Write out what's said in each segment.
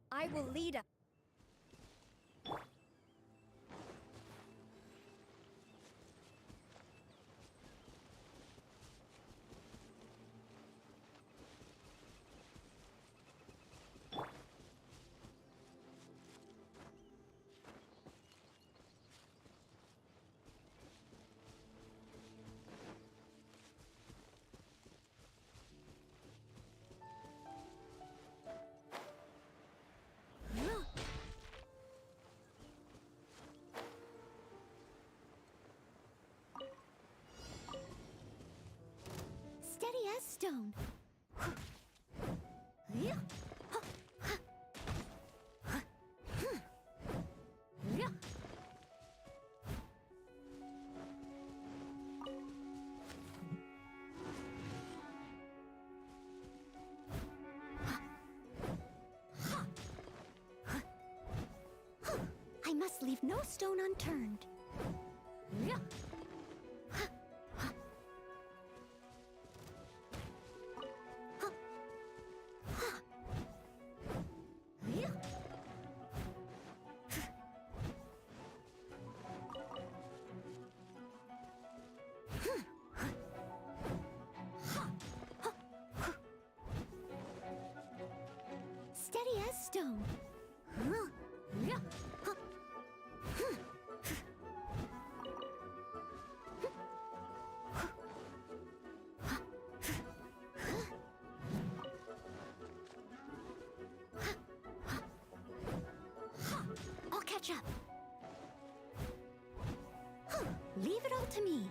I will lead us. Steady as stone. I must leave no stone unturned. Steady as stone. I'll catch up. Leave it all to me.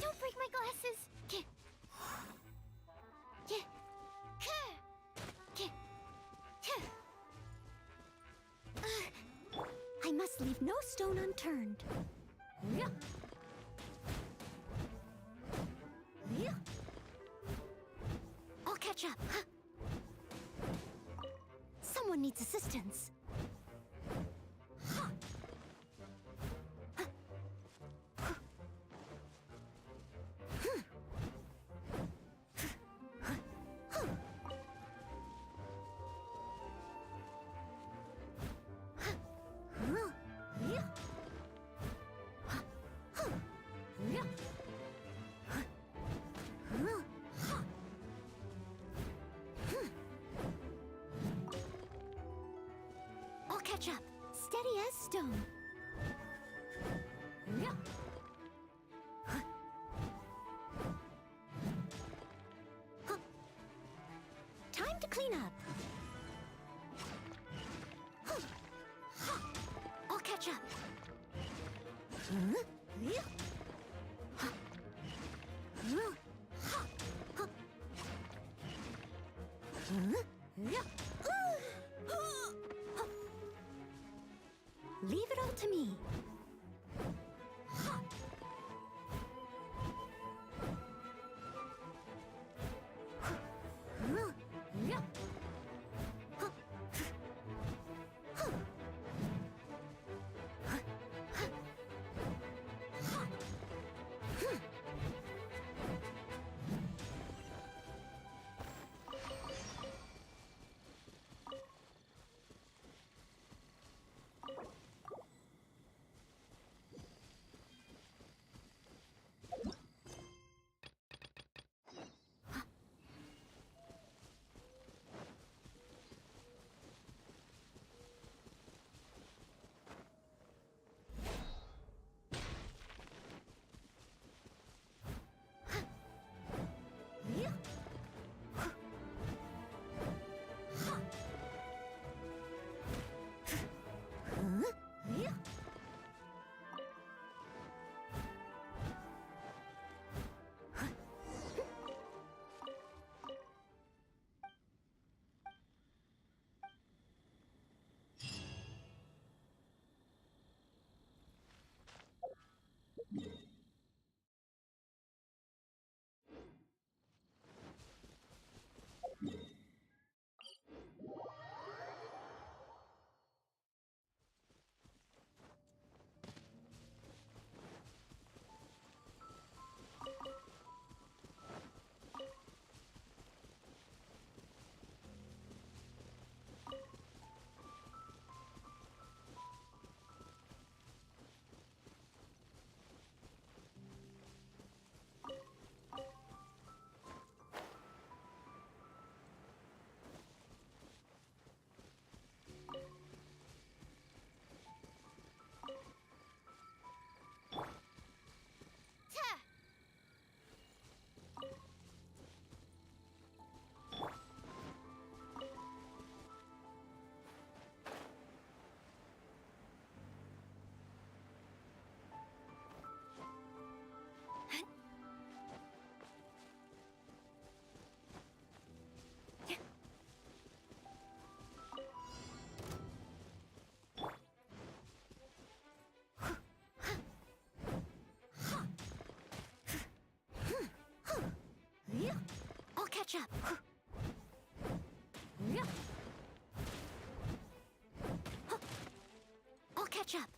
Don't break my glasses! I must leave no stone unturned. I'll catch up. Someone needs assistance. catch up. Steady as stone. Yeah. Huh. Time to clean up. Huh. Huh. I'll catch up. Huh? Yeah. Huh. Huh. Huh. Huh. Huh? Yeah. Leave it all to me. I'll catch up. I'll catch up.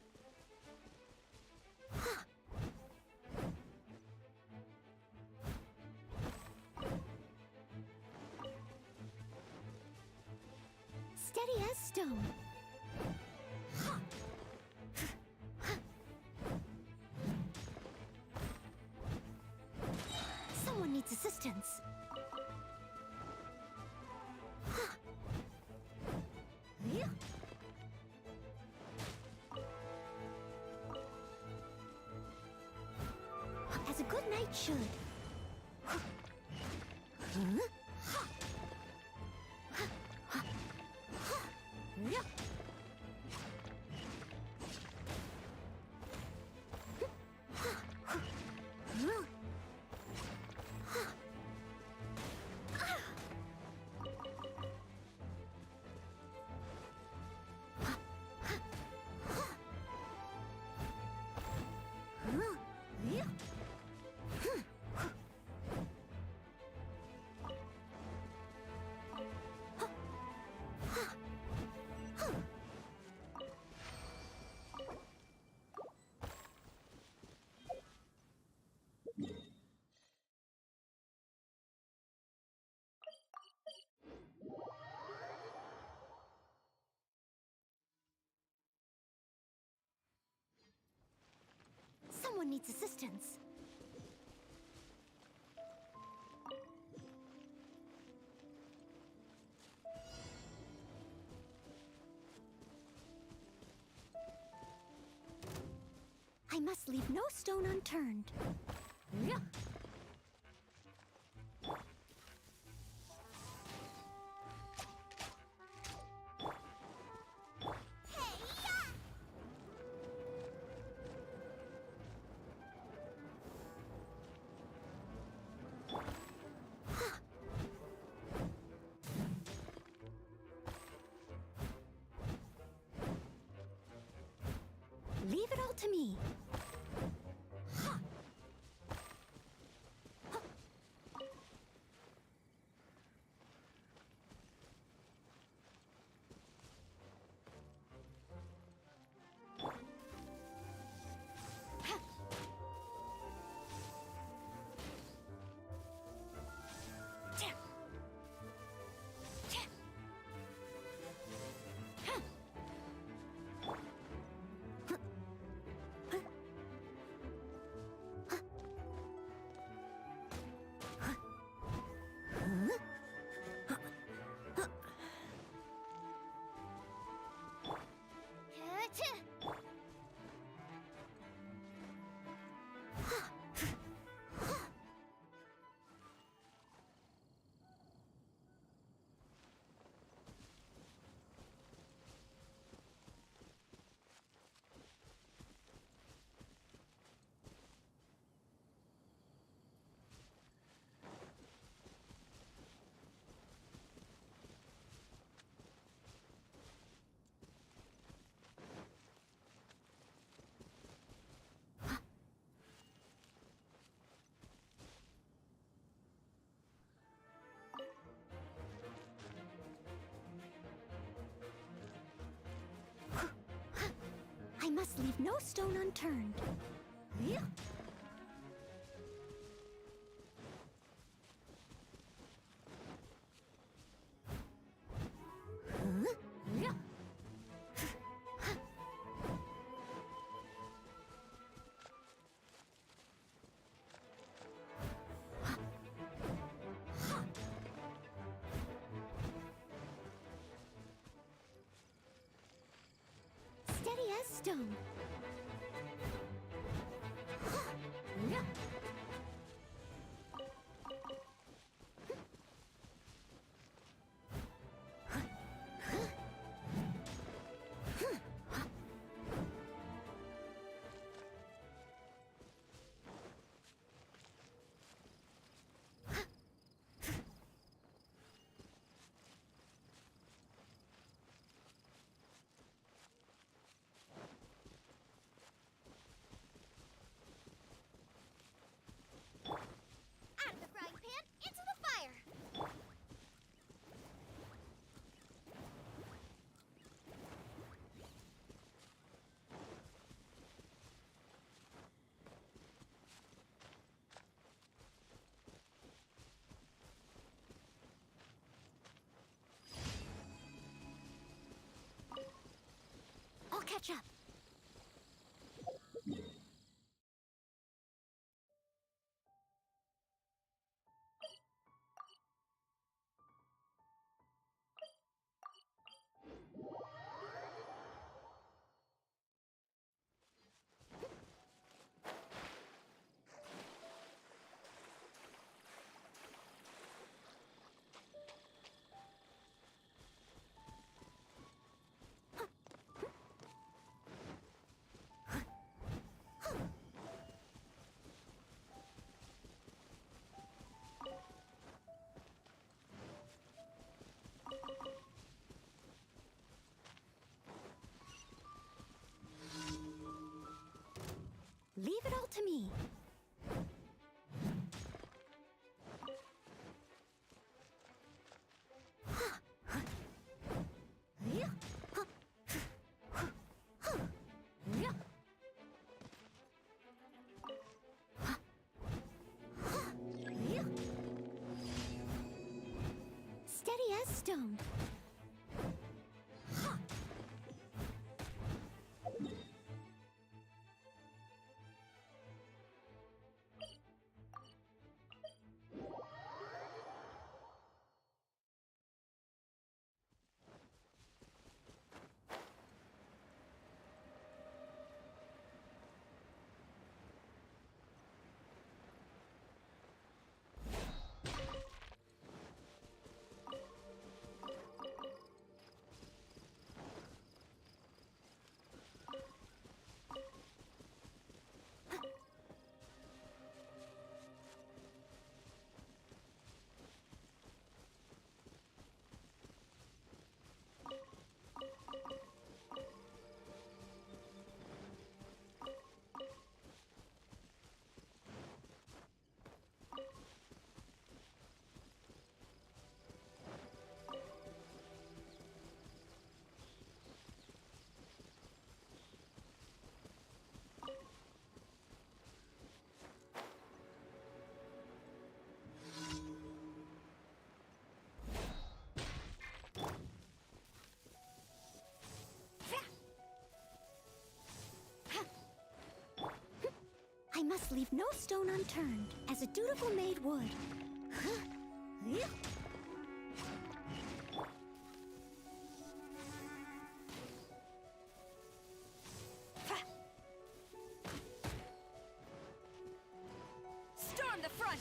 Steady as stone. Someone needs assistance. As a good knight should. Someone needs assistance. must leave no stone unturned. Yeah. Leave it all to me. I must leave no stone unturned. Yeah. Yeah. Steady as stone. Yeah. Out of the frying pan, into the fire! I'll catch up. Leave it all to me. Steady as stone. must leave no stone unturned, as a dutiful maid would. Storm the front!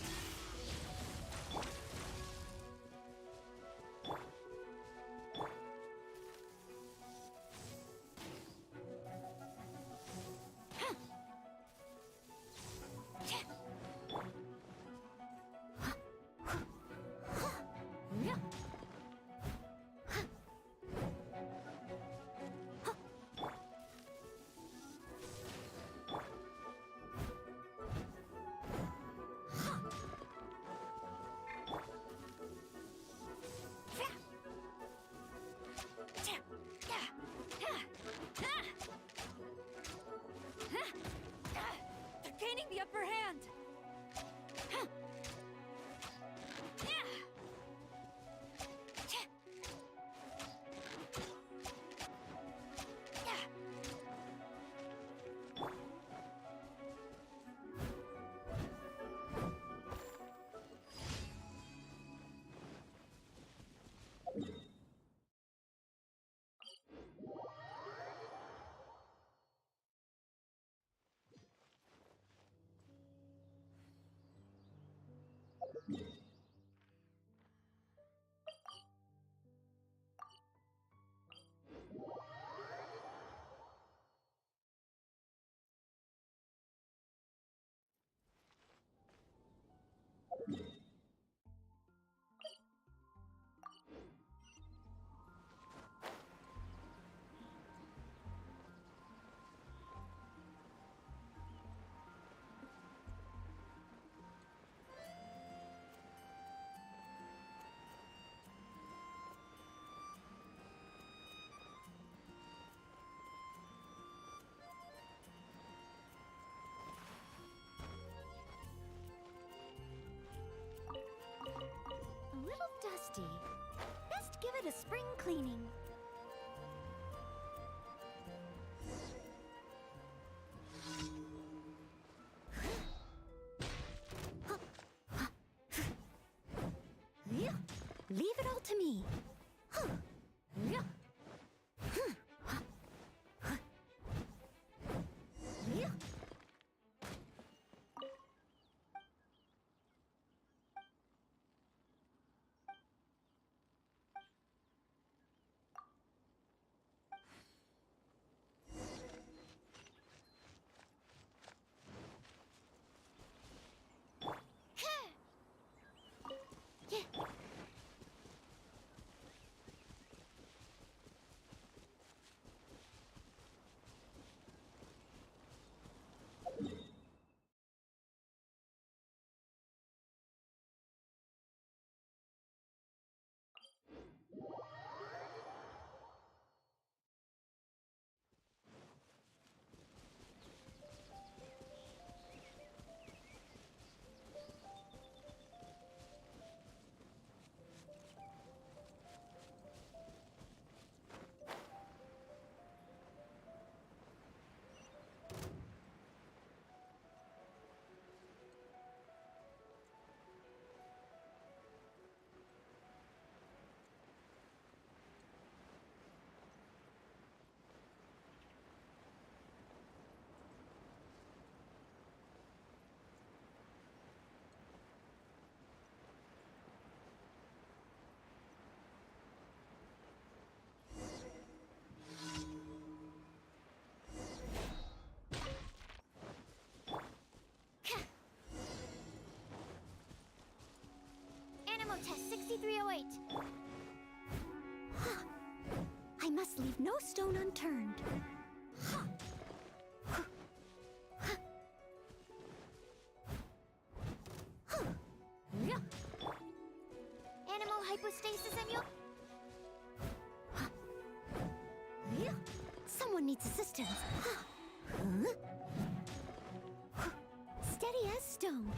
They're gaining the upper hand! A little dusty. Best give it a spring cleaning. Leave it all to me. Test 6308. I must leave no stone unturned. Animal hypostasis, Emil? Someone needs assistance. Steady as stone.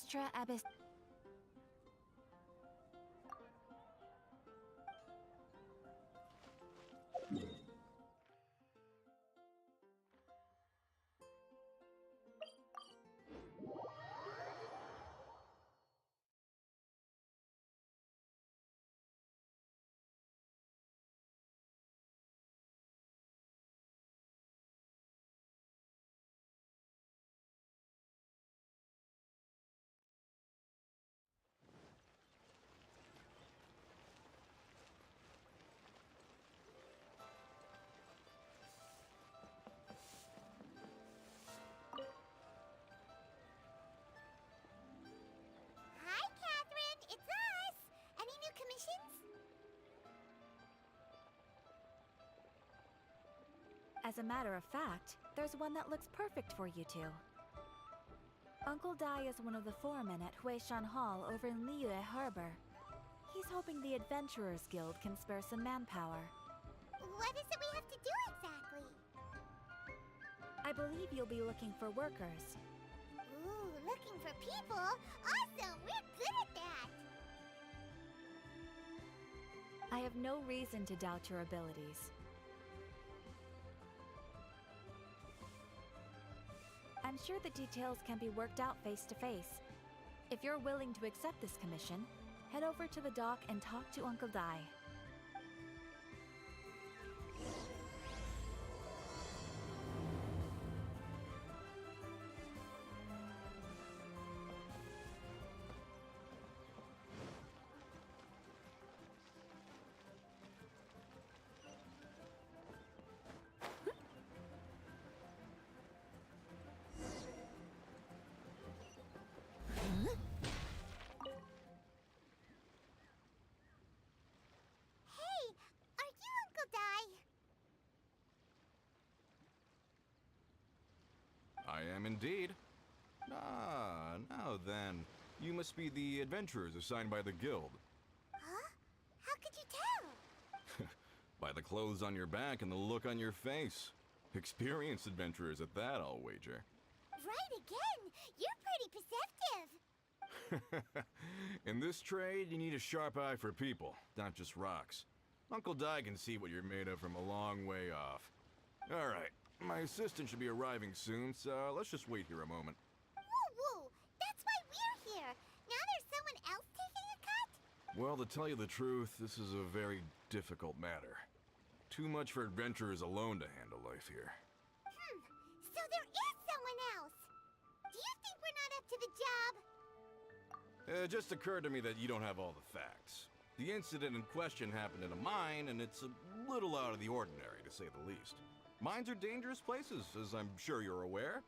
Nostra Abyss. Hi, Catherine. It's us. Any new commissions? As a matter of fact, there's one that looks perfect for you two. Uncle Dai is one of the foremen at Huishan Hall over in Liyue Harbor. He's hoping the Adventurers Guild can spare some manpower. What is it we have to do exactly? I believe you'll be looking for workers. Ooh, looking for people? Awesome! We're good at that! I have no reason to doubt your abilities. I'm sure the details can be worked out face to face. If you're willing to accept this commission, head over to the dock and talk to Uncle Dai. Hey, are you Uncle Dai? I am indeed. Ah, now then. You must be the adventurers assigned by the guild. Huh? How could you tell? By the clothes on your back and the look on your face. Experienced adventurers at that, I'll wager. Right again! You're pretty perceptive! In this trade, you need a sharp eye for people, not just rocks. Uncle Dai can see what you're made of from a long way off. All right, my assistant should be arriving soon, so let's just wait here a moment. Woo-woo! That's why we're here! Now there's someone else taking a cut? Well, to tell you the truth, this is a very difficult matter. Too much for adventurers alone to handle life here. So there is someone else! Do you think we're not up to the job? It just occurred to me that you don't have all the facts. The incident in question happened in a mine, and it's a little out of the ordinary, to say the least. Mines are dangerous places, as I'm sure you're aware.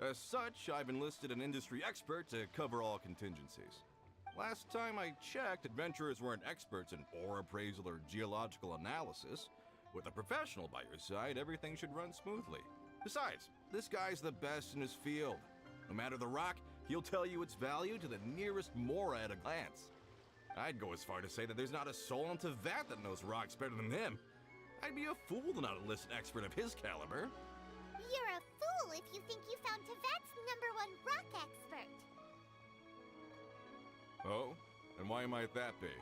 As such, I've enlisted an industry expert to cover all contingencies. Last time I checked, adventurers weren't experts in ore appraisal or geological analysis. With a professional by your side, everything should run smoothly. Besides, this guy's the best in his field. No matter the rock, he'll tell you its value to the nearest mora at a glance. I'd go as far to say that there's not a soul on Tevat that knows rocks better than him. I'd be a fool to not enlist an expert of his caliber. You're a fool if you think you found Tevat's #1 rock expert. Oh? And why might that be?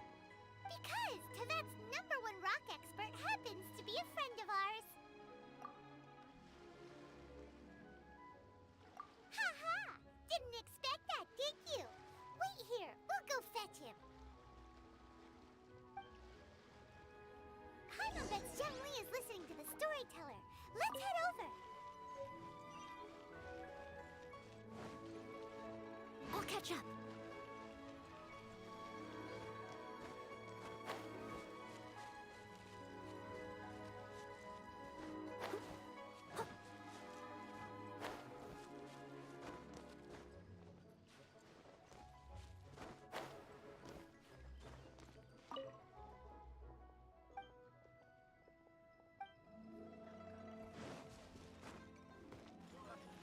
Because Tevat's #1 rock expert happens to be a friend of ours. Ha-ha! Didn't expect that, did you? Wait here, we'll go fetch him. Paimon bets Zheng Li is listening to the storyteller. Let's head over. I'll catch up.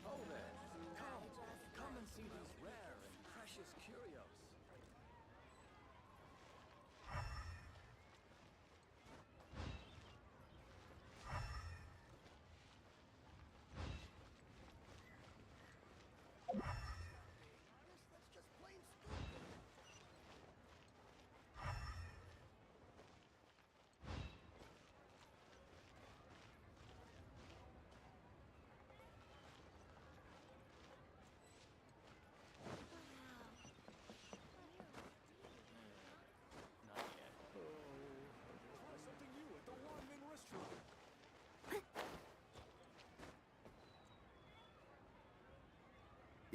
Oh there! Come and see these rare and precious curios. Let's just play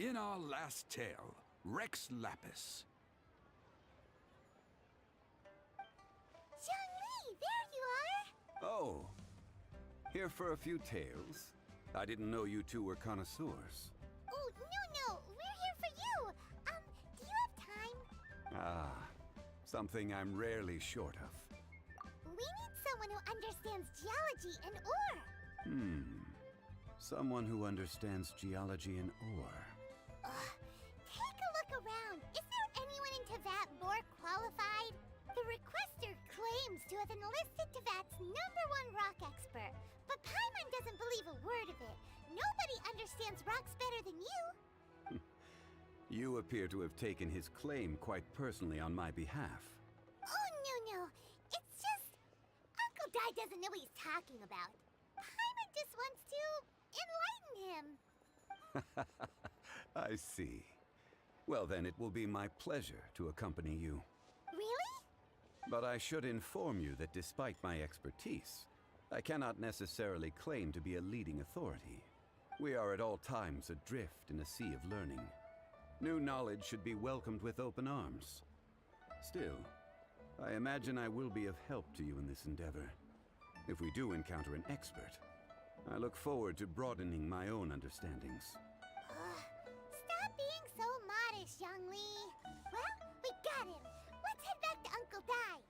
In our last tale, Rex Lapis. Zhongli, there you are! Oh, here for a few tales? I didn't know you two were connoisseurs. Oh, no, we're here for you! Do you have time? Ah, something I'm rarely short of. We need someone who understands geology and ore! Someone who understands geology and ore. Take a look around. Is there anyone in Teyvat more qualified? The requester claims to have enlisted Teyvat's #1 rock expert, but Paimon doesn't believe a word of it. Nobody understands rocks better than you. You appear to have taken his claim quite personally on my behalf. Oh, no. It's just... Uncle Dai doesn't know what he's talking about. Paimon just wants to enlighten him. I see. Well, then it will be my pleasure to accompany you. Really? But I should inform you that despite my expertise, I cannot necessarily claim to be a leading authority. We are at all times adrift in a sea of learning. New knowledge should be welcomed with open arms. Still, I imagine I will be of help to you in this endeavor. If we do encounter an expert, I look forward to broadening my own understandings. Stop being so modest, Zhongli. Well, we got him. Let's head back to Uncle Dai.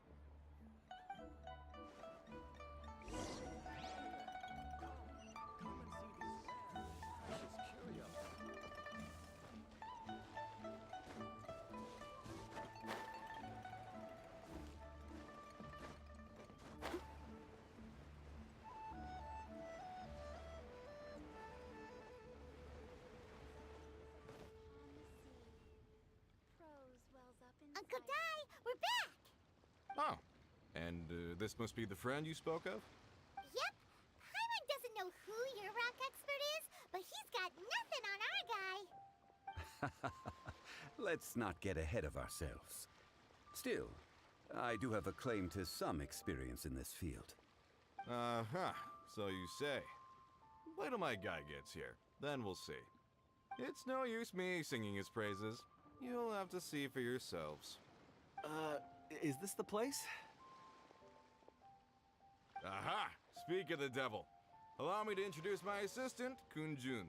Come and see these rare and precious curios. Uncle Dai, we're back! Oh, and this must be the friend you spoke of? Yep. Paimon doesn't know who your rock expert is, but he's got nothing on our guy. Let's not get ahead of ourselves. Still, I do have a claim to some experience in this field. Uh-huh, so you say. Wait till my guy gets here, then we'll see. It's no use me singing his praises. You'll have to see for yourselves. Is this the place? Aha! Speak of the devil. Allow me to introduce my assistant, Kun Jun.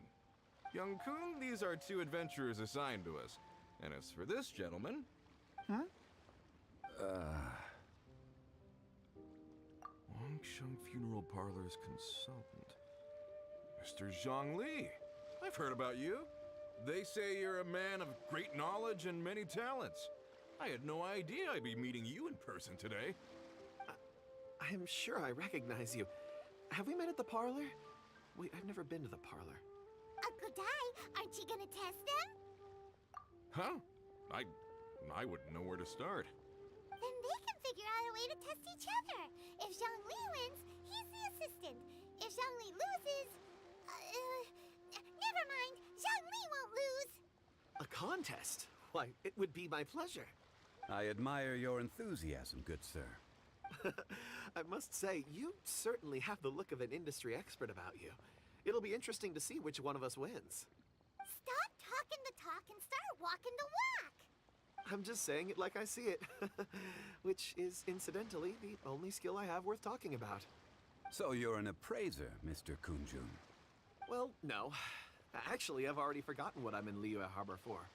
Young Kun, these are 2 adventurers assigned to us. And as for this gentleman... Wangsheng Funeral Parlor's consultant. Mr. Zhongli. I've heard about you. They say you're a man of great knowledge and many talents. I had no idea I'd be meeting you in person today. I'm sure I recognize you. Have we met at the parlor? Wait, I've never been to the parlor. Uncle Dai, aren't you gonna test them? Huh? I wouldn't know where to start. Then they can figure out a way to test each other. If Zhongli wins, he's the assistant. If Zhongli loses... never mind. Zhongli won't lose. A contest? Why, it would be my pleasure. I admire your enthusiasm, good sir. I must say, you certainly have the look of an industry expert about you. It'll be interesting to see which one of us wins. Stop talking the talk and start walking the walk. I'm just saying it like I see it. Which is, incidentally, the only skill I have worth talking about. So you're an appraiser, Mr. Kunjun. Well, no. Actually, I've already forgotten what I'm in Liyue Harbor for.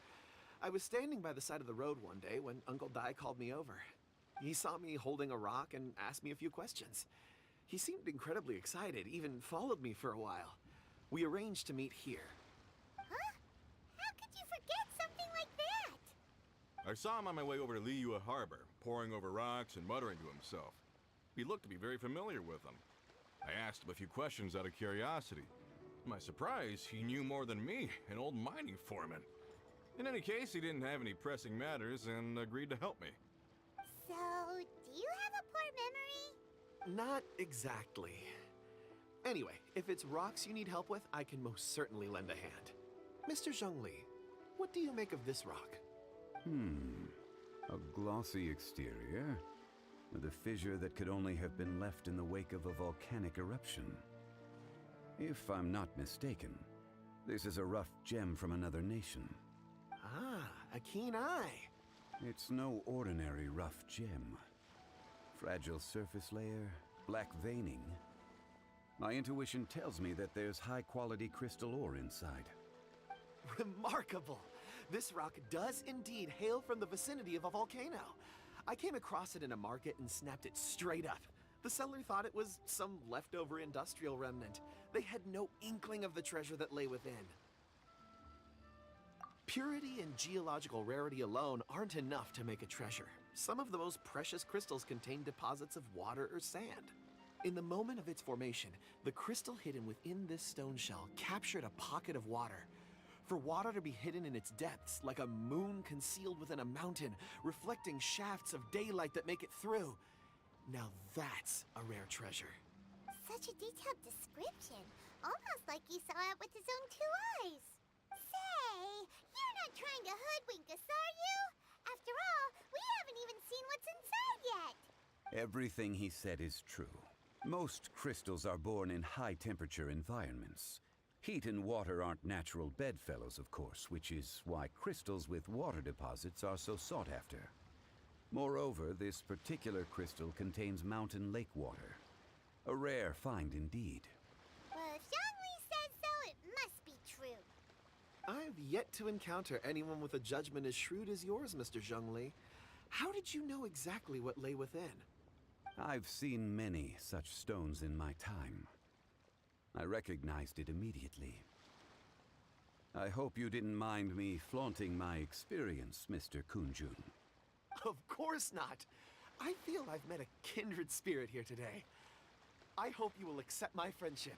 I was standing by the side of the road one day when Uncle Dai called me over. He saw me holding a rock and asked me a few questions. He seemed incredibly excited, even followed me for a while. We arranged to meet here. Huh? How could you forget something like that? I saw him on my way over to Liyue Harbor, poring over rocks and muttering to himself. He looked to be very familiar with them. I asked him a few questions out of curiosity. To my surprise, he knew more than me, an old mining foreman. In any case, he didn't have any pressing matters and agreed to help me. So, do you have a poor memory? Not exactly. Anyway, if it's rocks you need help with, I can most certainly lend a hand. Mr. Zhongli, what do you make of this rock? A glossy exterior, with a fissure that could only have been left in the wake of a volcanic eruption. If I'm not mistaken, This is a rough gem from another nation. Ah, a keen eye. It's no ordinary rough gem. Fragile surface layer, black veining. My intuition tells me that there's high-quality crystal ore inside. Remarkable! This rock does indeed hail from the vicinity of a volcano. I came across it in a market and snapped it straight up. The seller thought it was some leftover industrial remnant. They had no inkling of the treasure that lay within. Purity and geological rarity alone aren't enough to make a treasure. Some of the most precious crystals contain deposits of water or sand. In the moment of its formation, the crystal hidden within this stone shell captured a pocket of water. For water to be hidden in its depths, like a moon concealed within a mountain, reflecting shafts of daylight that make it through. Now that's a rare treasure. Such a detailed description. Almost like he saw it with his own two eyes. Say, you're not trying to hoodwink us, are you? After all, we haven't even seen what's inside yet. Everything he said is true. Most crystals are born in high-temperature environments. Heat and water aren't natural bedfellows, of course, which is why crystals with water deposits are so sought after. Moreover, this particular crystal contains mountain lake water. A rare find indeed. Well, if Zhongli says so, it must be true. I've yet to encounter anyone with a judgment as shrewd as yours, Mr. Zhongli. How did you know exactly what lay within? I've seen many such stones in my time. I recognized it immediately. I hope you didn't mind me flaunting my experience, Mr. Kunjun. Of course not. I feel I've met a kindred spirit here today. I hope you will accept my friendship.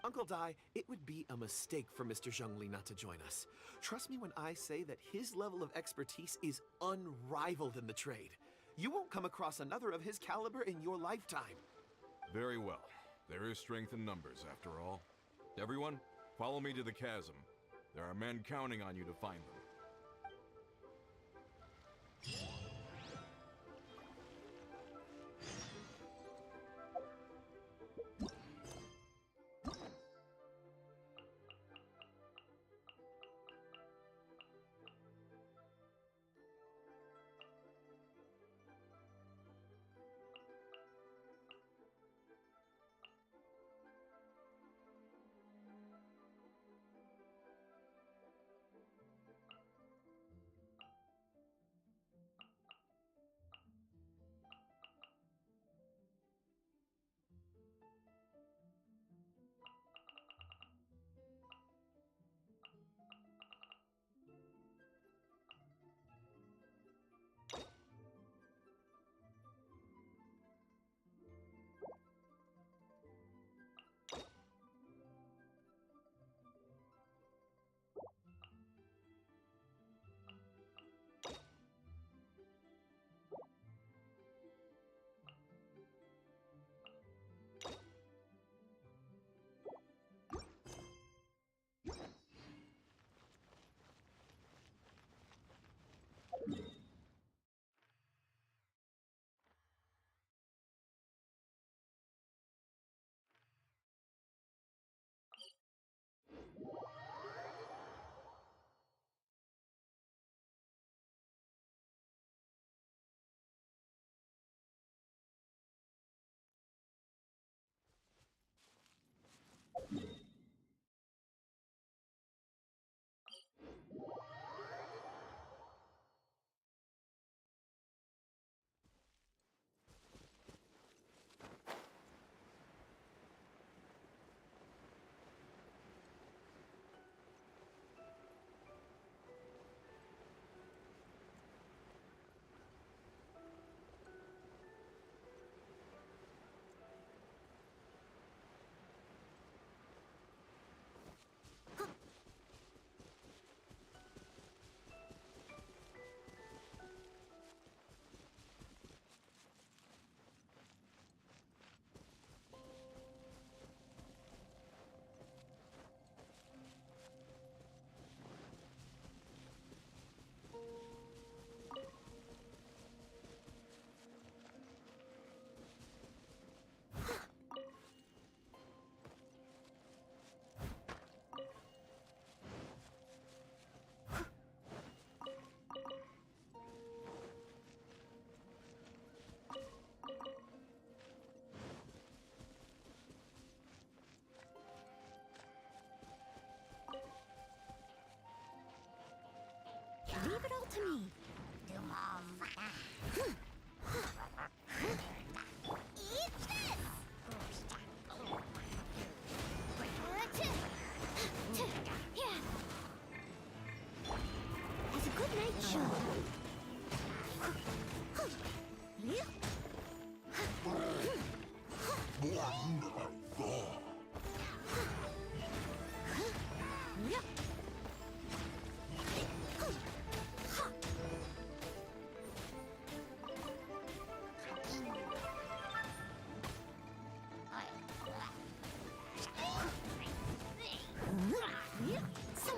Uncle Dai, it would be a mistake for Mr. Zhongli not to join us. Trust me when I say that his level of expertise is unrivaled in the trade. You won't come across another of his caliber in your lifetime. Very well. There is strength in numbers, after all. Everyone, follow me to the chasm. There are men counting on you to find them.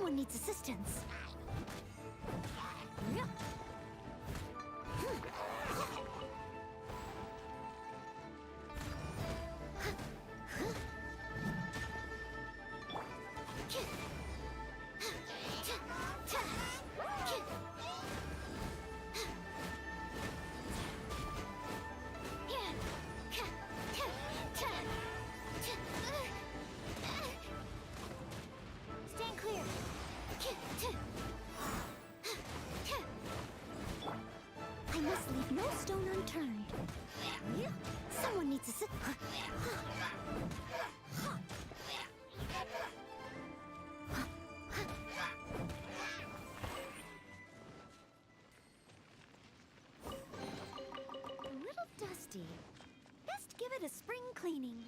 Someone needs assistance. Stand clear. I must leave no stone unturned. Someone needs to A little dusty. Best give it a spring cleaning.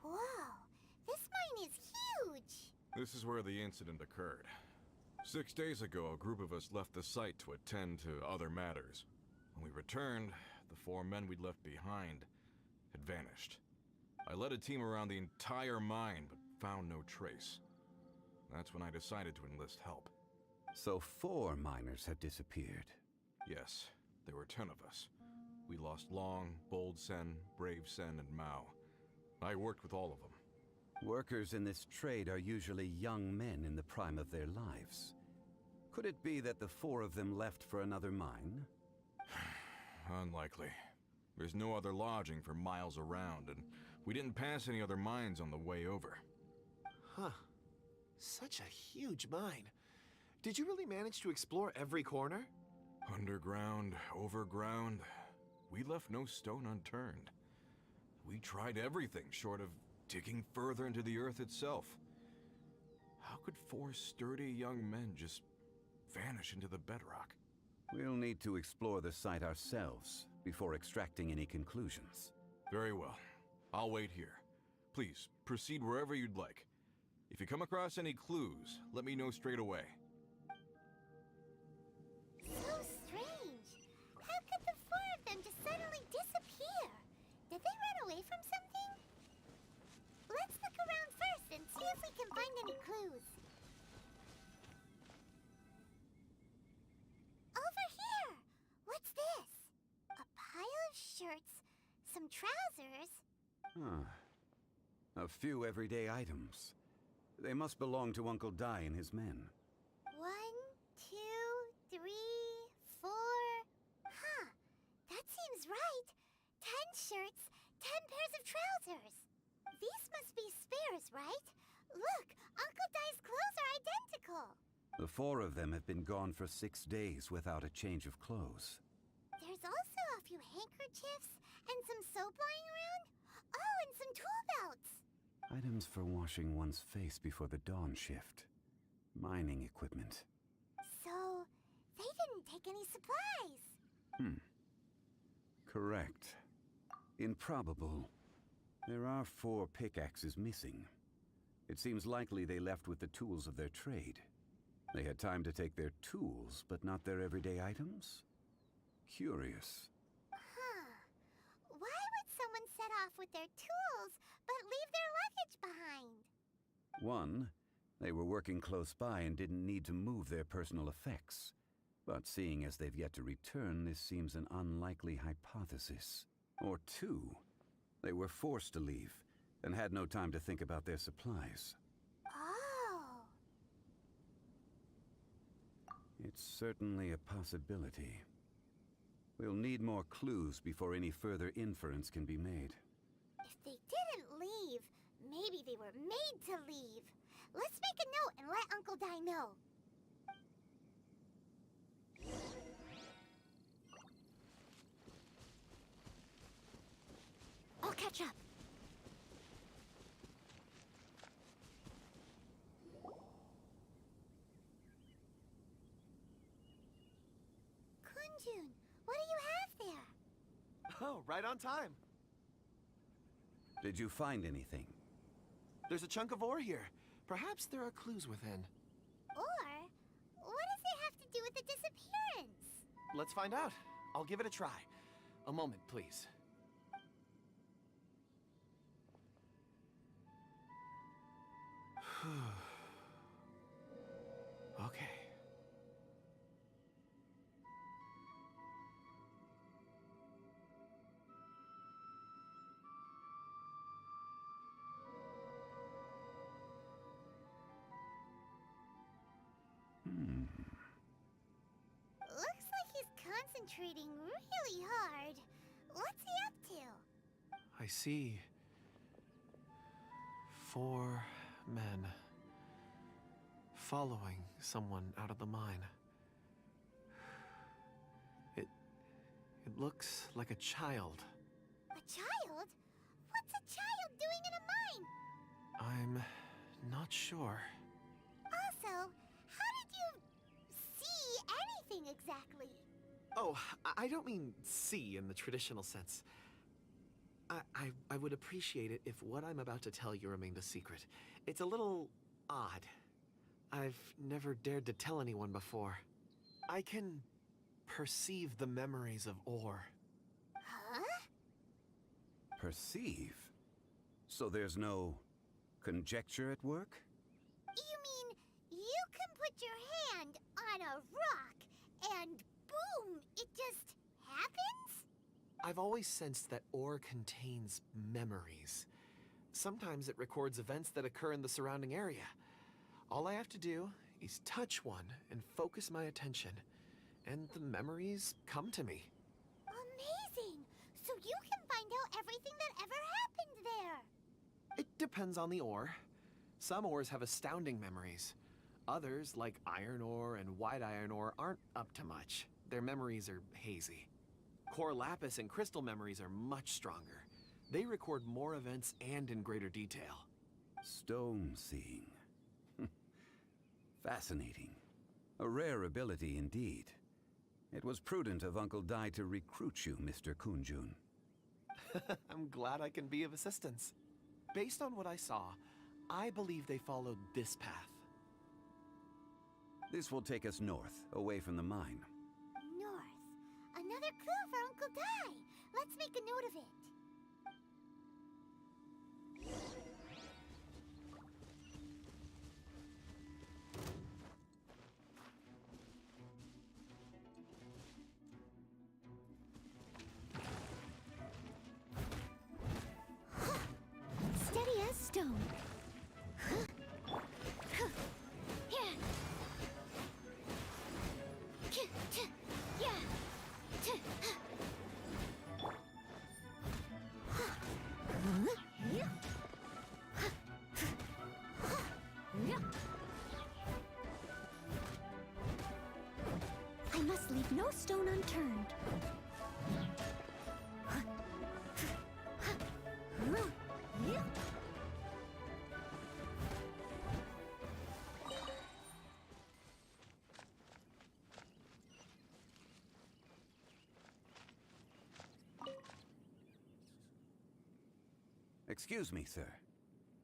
Whoa, this mine is huge. This is where the incident occurred. 6 days ago, a group of us left the site to attend to other matters. When we returned, the 4 men we'd left behind had vanished. I led a team around the entire mine, but found no trace. That's when I decided to enlist help. So 4 miners have disappeared. Yes, there were 10 of us. We lost Long, Bold Sen, Brave Sen, and Mao. I worked with all of them. Workers in this trade are usually young men in the prime of their lives. Could it be that the 4 of them left for another mine? Unlikely. There's no other lodging for miles around, and we didn't pass any other mines on the way over. Huh. Such a huge mine. Did you really manage to explore every corner? Underground, overground, we left no stone unturned. We tried everything short of digging further into the earth itself. How could 4 sturdy young men just vanish into the bedrock? We'll need to explore the site ourselves before extracting any conclusions. Very well. I'll wait here. Please, proceed wherever you'd like. If you come across any clues, let me know straight away. So strange. How could the 4 of them just suddenly disappear? Did they run away from something? Let's look around first and see if we can find any clues. Over here! What's this? A pile of shirts, some trousers. A few everyday items. They must belong to Uncle Dai and his men. 1, 2, 3, 4. Huh, that seems right. 10 shirts, 10 pairs of trousers. These must be spares, right? Look, Uncle Dai's clothes are identical. The 4 of them have been gone for 6 days without a change of clothes. There's also a few handkerchiefs and some soap lying around. Oh, and some tool belts. Items for washing one's face before the dawn shift. Mining equipment. So, they didn't take any supplies. Correct. Improbable. There are 4 pickaxes missing. It seems likely they left with the tools of their trade. They had time to take their tools, but not their everyday items? Curious. Huh. Why would someone set off with their tools, but leave their luggage behind? 1, they were working close by and didn't need to move their personal effects. But seeing as they've yet to return, this seems an unlikely hypothesis. Or 2, they were forced to leave and had no time to think about their supplies. Oh. It's certainly a possibility. We'll need more clues before any further inference can be made. If they didn't leave, maybe they were made to leave. Let's make a note and let Uncle Dai know. I'll catch up. Kunjun, what do you have there? Oh, right on time. Did you find anything? There's a chunk of ore here. Perhaps there are clues within. Or, what does it have to do with the disappearance? Let's find out. I'll give it a try. A moment, please. Okay. Looks like he's concentrating really hard. What's he up to? I see 4 men following someone out of the mine. It looks like a child. A child? What's a child doing in a mine? I'm not sure. Also, how did you see anything exactly? Oh, I don't mean see in the traditional sense. I would appreciate it if what I'm about to tell you remained a secret. It's a little odd. I've never dared to tell anyone before. I can perceive the memories of ore. Huh? Perceive? So there's no conjecture at work? You mean you can put your hand on a rock and boom, it just happens? I've always sensed that ore contains memories. Sometimes it records events that occur in the surrounding area. All I have to do is touch one and focus my attention, and the memories come to me. Amazing! So you can find out everything that ever happened there. It depends on the ore. Some ores have astounding memories. Others, like iron ore and white iron ore, aren't up to much. Their memories are hazy. Core lapis and crystal memories are much stronger. They record more events and in greater detail. Stone seeing. Fascinating. A rare ability indeed. It was prudent of Uncle Dai to recruit you, Mr. Kunjun. I'm glad I can be of assistance. Based on what I saw, I believe they followed this path. This will take us north, away from the mine. North. Another clue for Uncle Dai. Let's make a note of it. Steady as stone. I must leave no stone unturned. Excuse me, sir.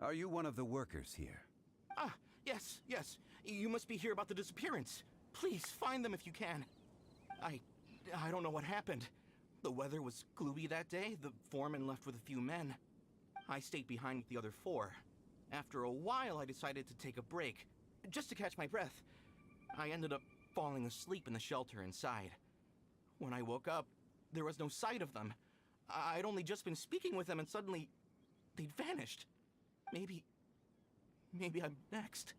Are you one of the workers here? Ah, yes. You must be here about the disappearance. Please, find them if you can. I don't know what happened. The weather was gloomy that day. The foreman left with a few men. I stayed behind with the other 4. After a while, I decided to take a break, just to catch my breath. I ended up falling asleep in the shelter inside. When I woke up, there was no sight of them. I'd only just been speaking with them and suddenly they'd vanished. Maybe I'm next.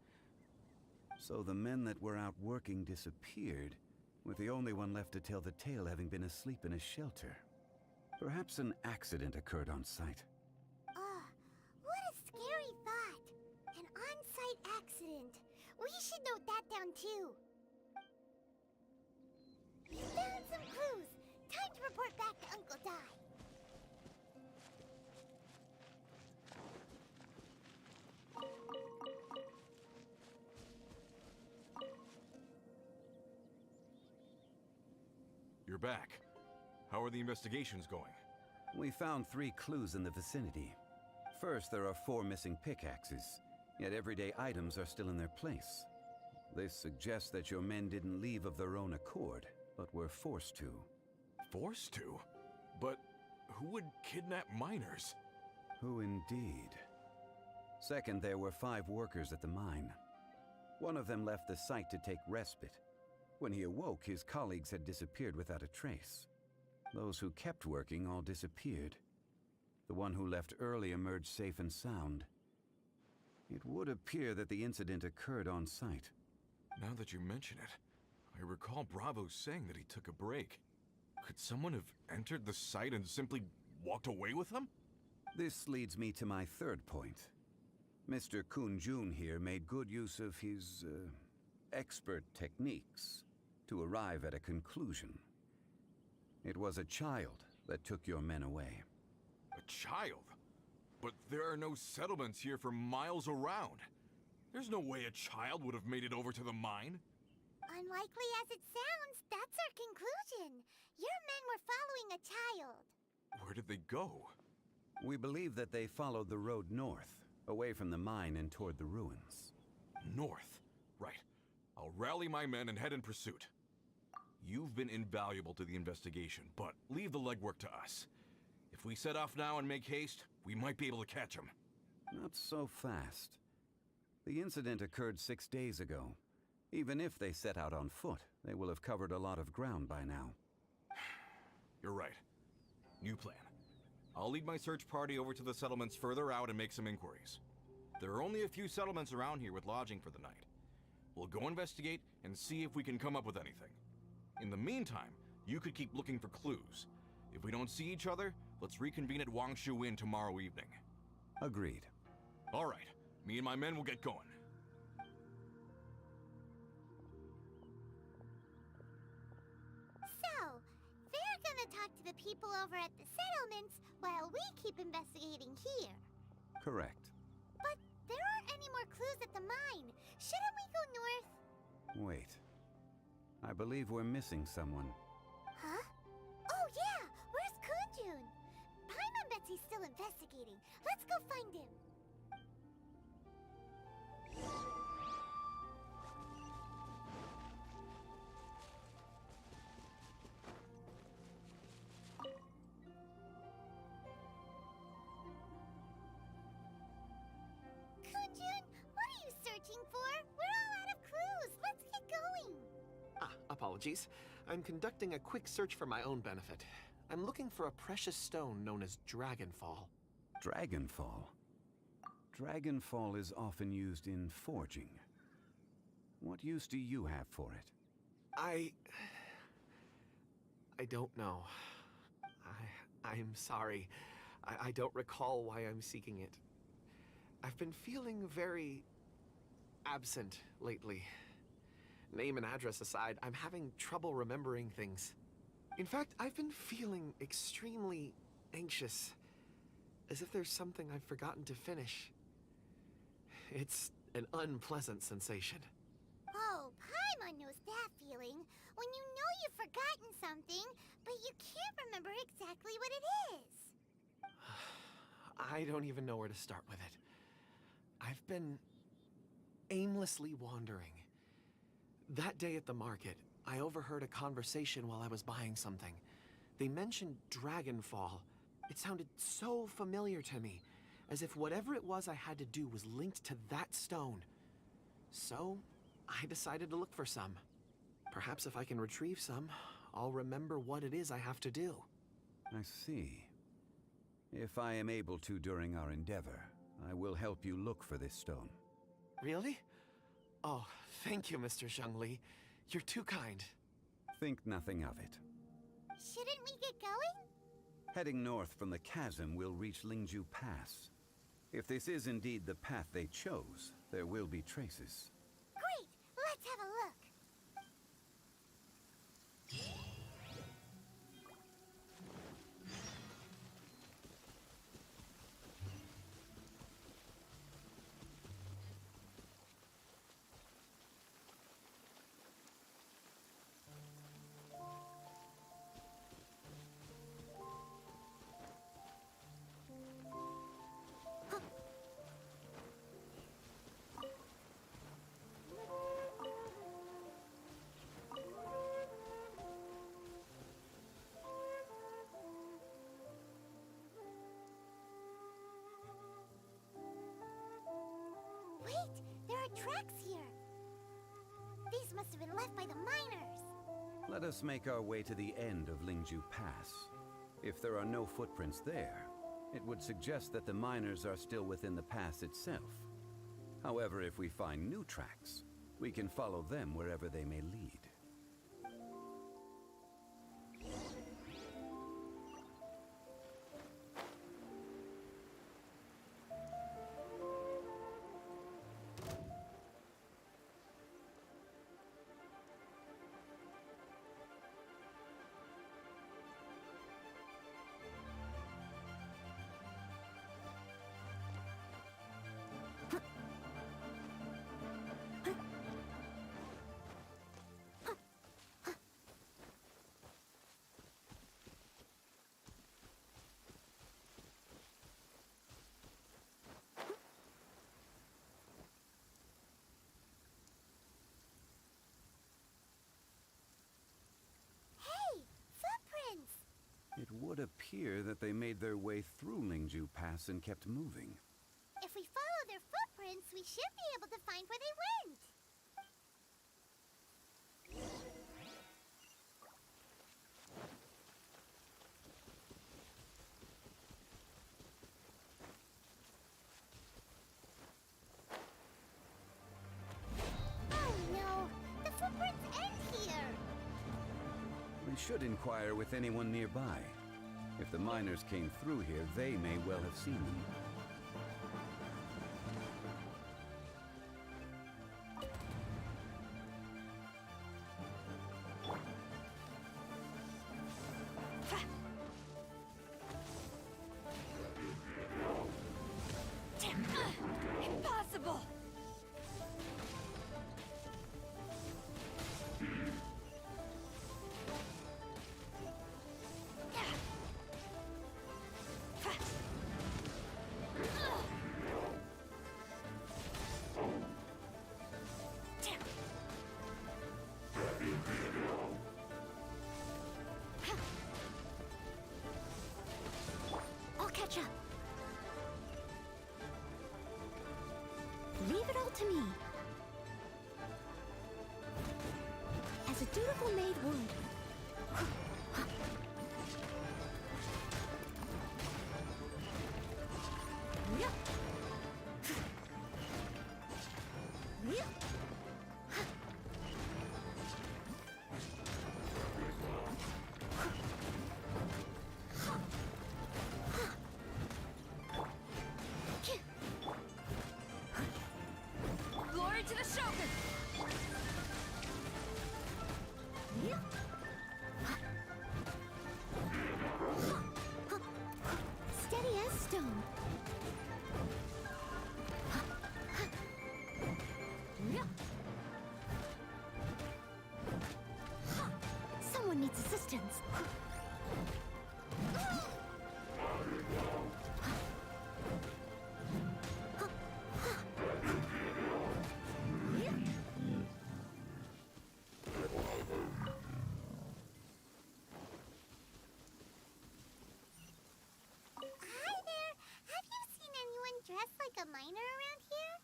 So the men that were out working disappeared, with the only one left to tell the tale having been asleep in a shelter. Perhaps an accident occurred on site. What a scary thought. An on-site accident. We should note that down too. Found some clues. Time to report back to Uncle Dai. You're back. How are the investigations going? We found 3 clues in the vicinity. First, there are 4 missing pickaxes, yet everyday items are still in their place. This suggests that your men didn't leave of their own accord, but were forced to. Forced to? But who would kidnap miners? Who indeed? Second, there were 5 workers at the mine. One of them left the site to take respite. When he awoke, his colleagues had disappeared without a trace. Those who kept working all disappeared. The one who left early emerged safe and sound. It would appear that the incident occurred on site. Now that you mention it, I recall Bravo saying that he took a break. Could someone have entered the site and simply walked away with him? This leads me to my third point. Mr. Kun-jun here made good use of his, expert techniques to arrive at a conclusion. It was a child that took your men away. A child? But there are no settlements here for miles around. There's no way a child would have made it over to the mine. Unlikely as it sounds, that's our conclusion. Your men were following a child. Where did they go? We believe that they followed the road north, away from the mine and toward the ruins. North. Right. I'll rally my men and head in pursuit. You've been invaluable to the investigation, but leave the legwork to us. If we set off now and make haste, we might be able to catch them. Not so fast. The incident occurred 6 days ago. Even if they set out on foot, they will have covered a lot of ground by now. You're right. New plan. I'll lead my search party over to the settlements further out and make some inquiries. There are only a few settlements around here with lodging for the night. We'll go investigate and see if we can come up with anything. In the meantime, you could keep looking for clues. If we don't see each other, let's reconvene at Wangshu Inn tomorrow evening. Agreed. All right. Me and my men will get going. So, they're gonna talk to the people over at the settlements while we keep investigating here. Correct. But there aren't any more clues at the mine. Shouldn't we go north? Wait. I believe we're missing someone. Huh? Oh yeah! Where's Kunjun? Paimon bets he's still investigating. Let's go find him. Kunjun, what are you searching for? We're all out of clues. Let's get going. Apologies. I'm conducting a quick search for my own benefit. I'm looking for a precious stone known as Dragonfall. Dragonfall. Dragonfall is often used in forging. What use do you have for it? I don't know. I'm sorry. I don't recall why I'm seeking it. I've been feeling very absent lately. Name and address aside, I'm having trouble remembering things. In fact, I've been feeling extremely anxious, as if there's something I've forgotten to finish. It's an unpleasant sensation. Oh, Paimon knows that feeling. When you know you've forgotten something, but you can't remember exactly what it is. I don't even know where to start with it. I've been aimlessly wandering. That day at the market, I overheard a conversation while I was buying something. They mentioned Dragonfall. It sounded so familiar to me, as if whatever it was I had to do was linked to that stone. So, I decided to look for some. Perhaps if I can retrieve some, I'll remember what it is I have to do. I see. If I am able to during our endeavor, I will help you look for this stone. Really? Oh, thank you, Mr. Zhengli. You're too kind. Think nothing of it. Shouldn't we get going? Heading north from the chasm, we'll reach Lingju Pass. If this is indeed the path they chose, there will be traces. Great! Let's have a look. tracks here. These must have been left by the miners. Let us make our way to the end of Lingju Pass. If there are no footprints there, it would suggest that the miners are still within the pass itself. However, if we find new tracks, we can follow them wherever they may lead. It would appear that they made their way through Lingju Pass and kept moving. If we follow their footprints, we should be able to find where they went. Oh no, the footprints end here. We should inquire with anyone nearby. If the miners came through here, they may well have seen them. Impossible! I'll catch up. Leave it all to me. As a dutiful maid would. Glory to the Shogun! Steady as stone. Someone needs assistance. Dressed like a miner around here?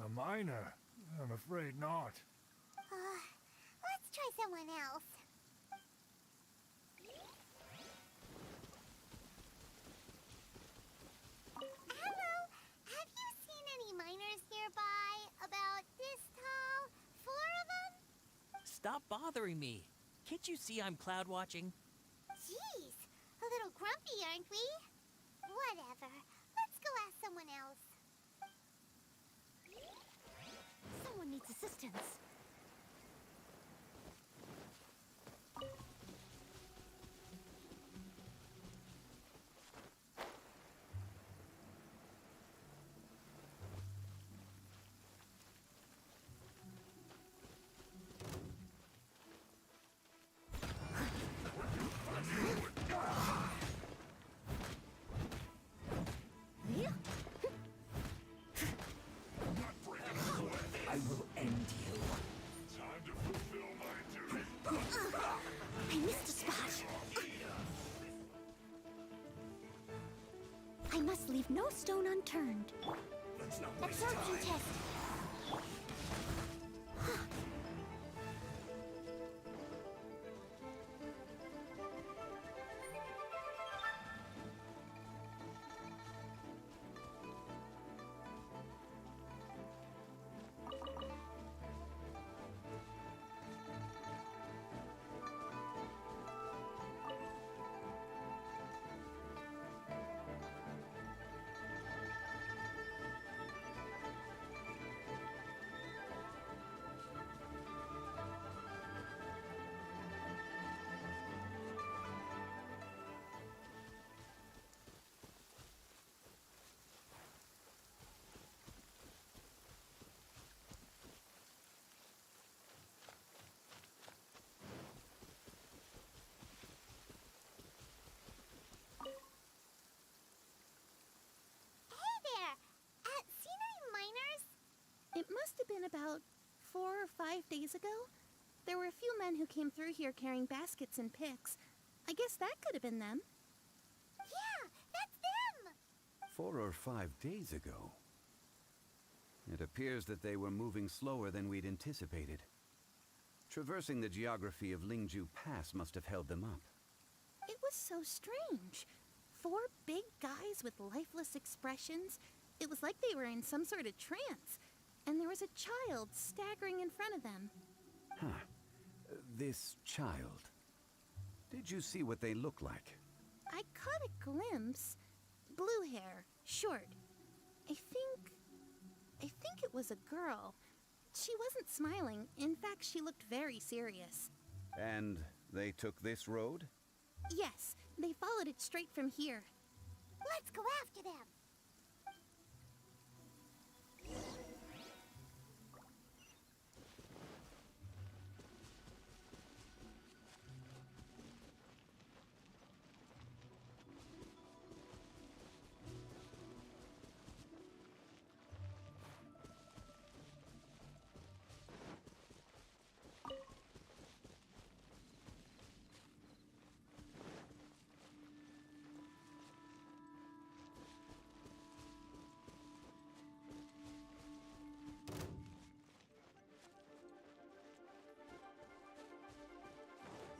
A miner? I'm afraid not. Let's try someone else. Hello, have you seen any miners nearby? About this tall? 4 of them? Stop bothering me. Can't you see I'm cloud watching? Jeez, a little grumpy, aren't we? Whatever. Let's go ask someone else. Someone needs assistance. I will end you. I missed a spot. I must leave no stone unturned. Let's not waste Absorption time. test. About 4 or 5 days ago, there were a few men who came through here carrying baskets and picks. I guess that could have been them. Yeah, that's them! 4 or 5 days ago. It appears that they were moving slower than we'd anticipated. Traversing the geography of Lingju Pass must have held them up. It was so strange. 4 big guys with lifeless expressions. It was like they were in some sort of trance. And there was a child staggering in front of them. Huh. This child. Did you see what they look like? I caught a glimpse. Blue hair, short. I think it was a girl. She wasn't smiling. In fact, she looked very serious. And they took this road? Yes, they followed it straight from here. Let's go after them!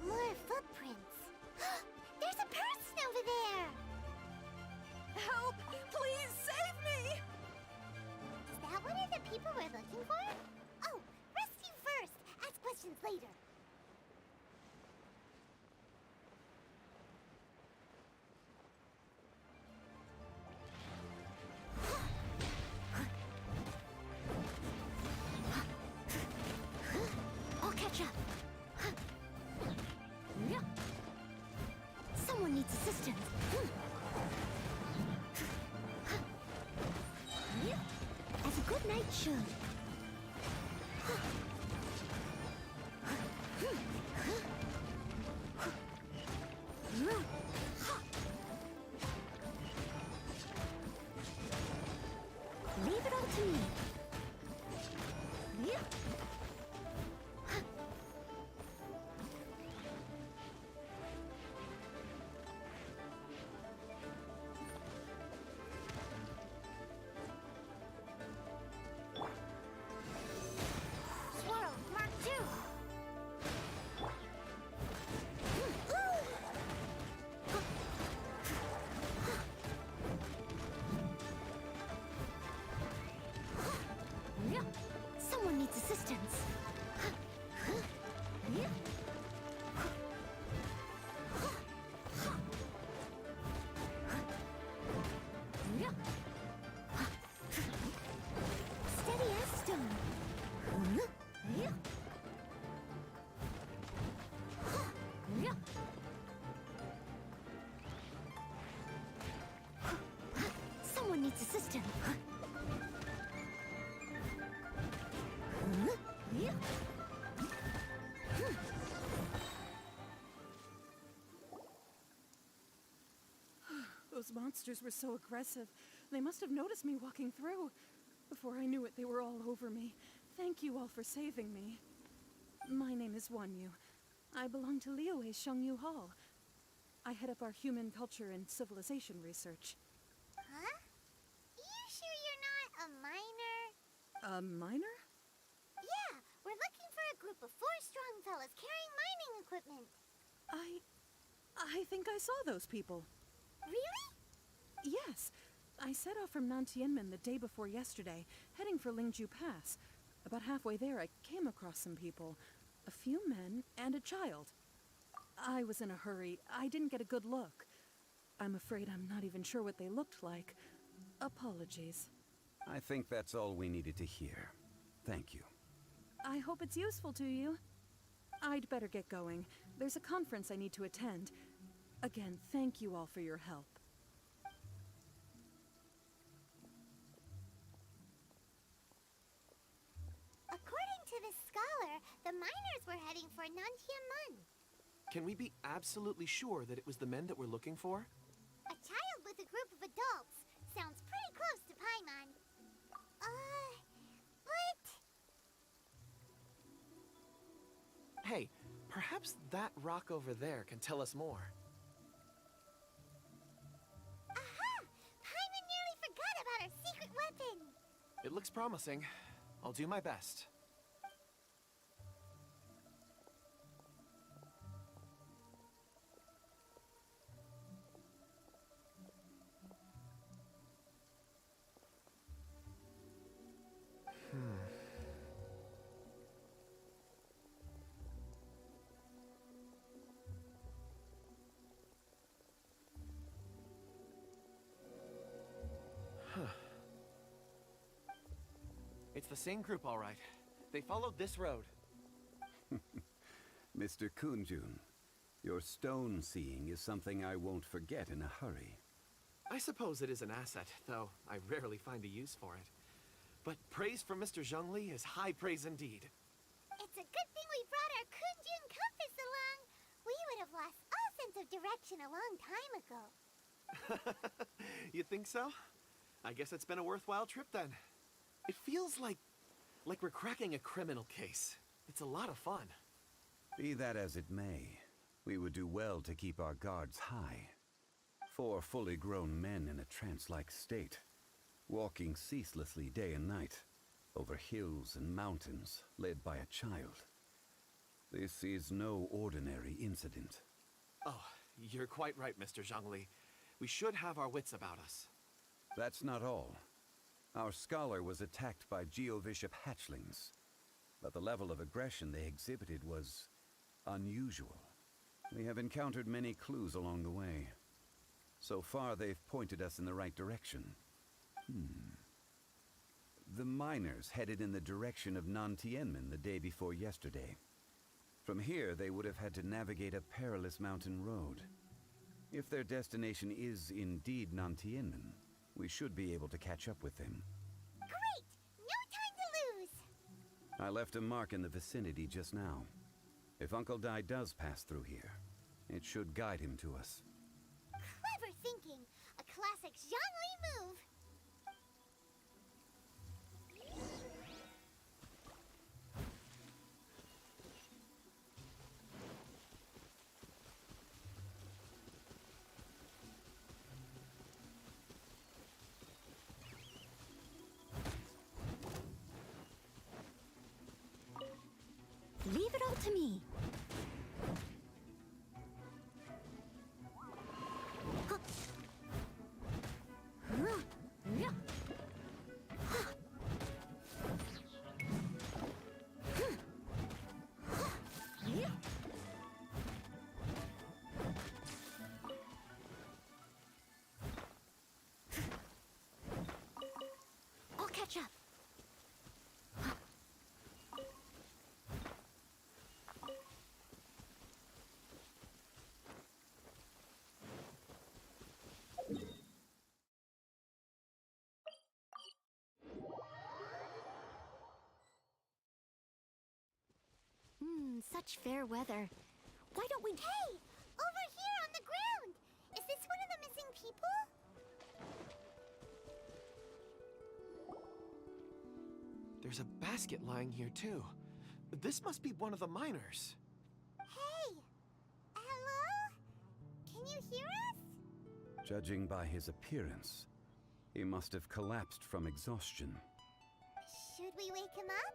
More footprints. There's a person over there! Help! Please save me! Is that one of the people we're looking for? Oh, rescue first! Ask questions later. I'll catch up. Someone needs assistance. As a good knight should. Leave it all to me. Swirl, Mark 2. Someone needs assistance. Steady as stone. Someone needs assistance. Those monsters were so aggressive. They must have noticed me walking through. Before I knew it, they were all over me. Thank you all for saving me. My name is Wanyu. I belong to Liyue Shengyu Hall. I head up our human culture and civilization research. Huh? You sure you're not a miner? A miner? Yeah, we're looking for a group of 4 strong fellas carrying mining equipment. I think I saw those people. Really? Yes. I set off from Nantianmen the day before yesterday, heading for Lingju Pass. About halfway there, I came across some people. A few men and a child. I was in a hurry. I didn't get a good look. I'm afraid I'm not even sure what they looked like. Apologies. I think that's all we needed to hear. Thank you. I hope it's useful to you. I'd better get going. There's a conference I need to attend. Again, thank you all for your help. According to this scholar, the miners were heading for Nantianmen. Can we be absolutely sure that it was the men that we're looking for? A child with a group of adults. Sounds pretty close to Paimon. But Hey, perhaps that rock over there can tell us more. Aha! Paimon nearly forgot about our secret weapon! It looks promising. I'll do my best. It's the same group, all right. They followed this road. Mr. Kunjun, your stone seeing is something I won't forget in a hurry. I suppose it is an asset, though I rarely find a use for it. But praise from Mr. Zhongli is high praise indeed. It's a good thing we brought our Kunjun compass along. We would have lost all sense of direction a long time ago. You think so? I guess it's been a worthwhile trip then. It feels like we're cracking a criminal case. It's a lot of fun. Be that as it may, we would do well to keep our guards high. 4 fully grown men in a trance-like state, walking ceaselessly day and night, over hills and mountains, led by a child. This is no ordinary incident. Oh, you're quite right, Mr. Zhongli. We should have our wits about us. That's not all. Our scholar was attacked by Geovishap hatchlings, but the level of aggression they exhibited was unusual. We have encountered many clues along the way. So far, they've pointed us in the right direction. The miners headed in the direction of Nantianmen the day before yesterday. From here, they would have had to navigate a perilous mountain road. If their destination is indeed Nantianmen, we should be able to catch up with them. Great! No time to lose! I left a mark in the vicinity just now. If Uncle Dai does pass through here, it should guide him to us. Clever thinking! A classic Zhongli move! Leave it all to me. I'll catch up. Such fair weather. Why don't we... Hey! Over here on the ground! Is this one of the missing people? There's a basket lying here, too. This must be one of the miners. Hey! Hello? Can you hear us? Judging by his appearance, he must have collapsed from exhaustion. Should we wake him up?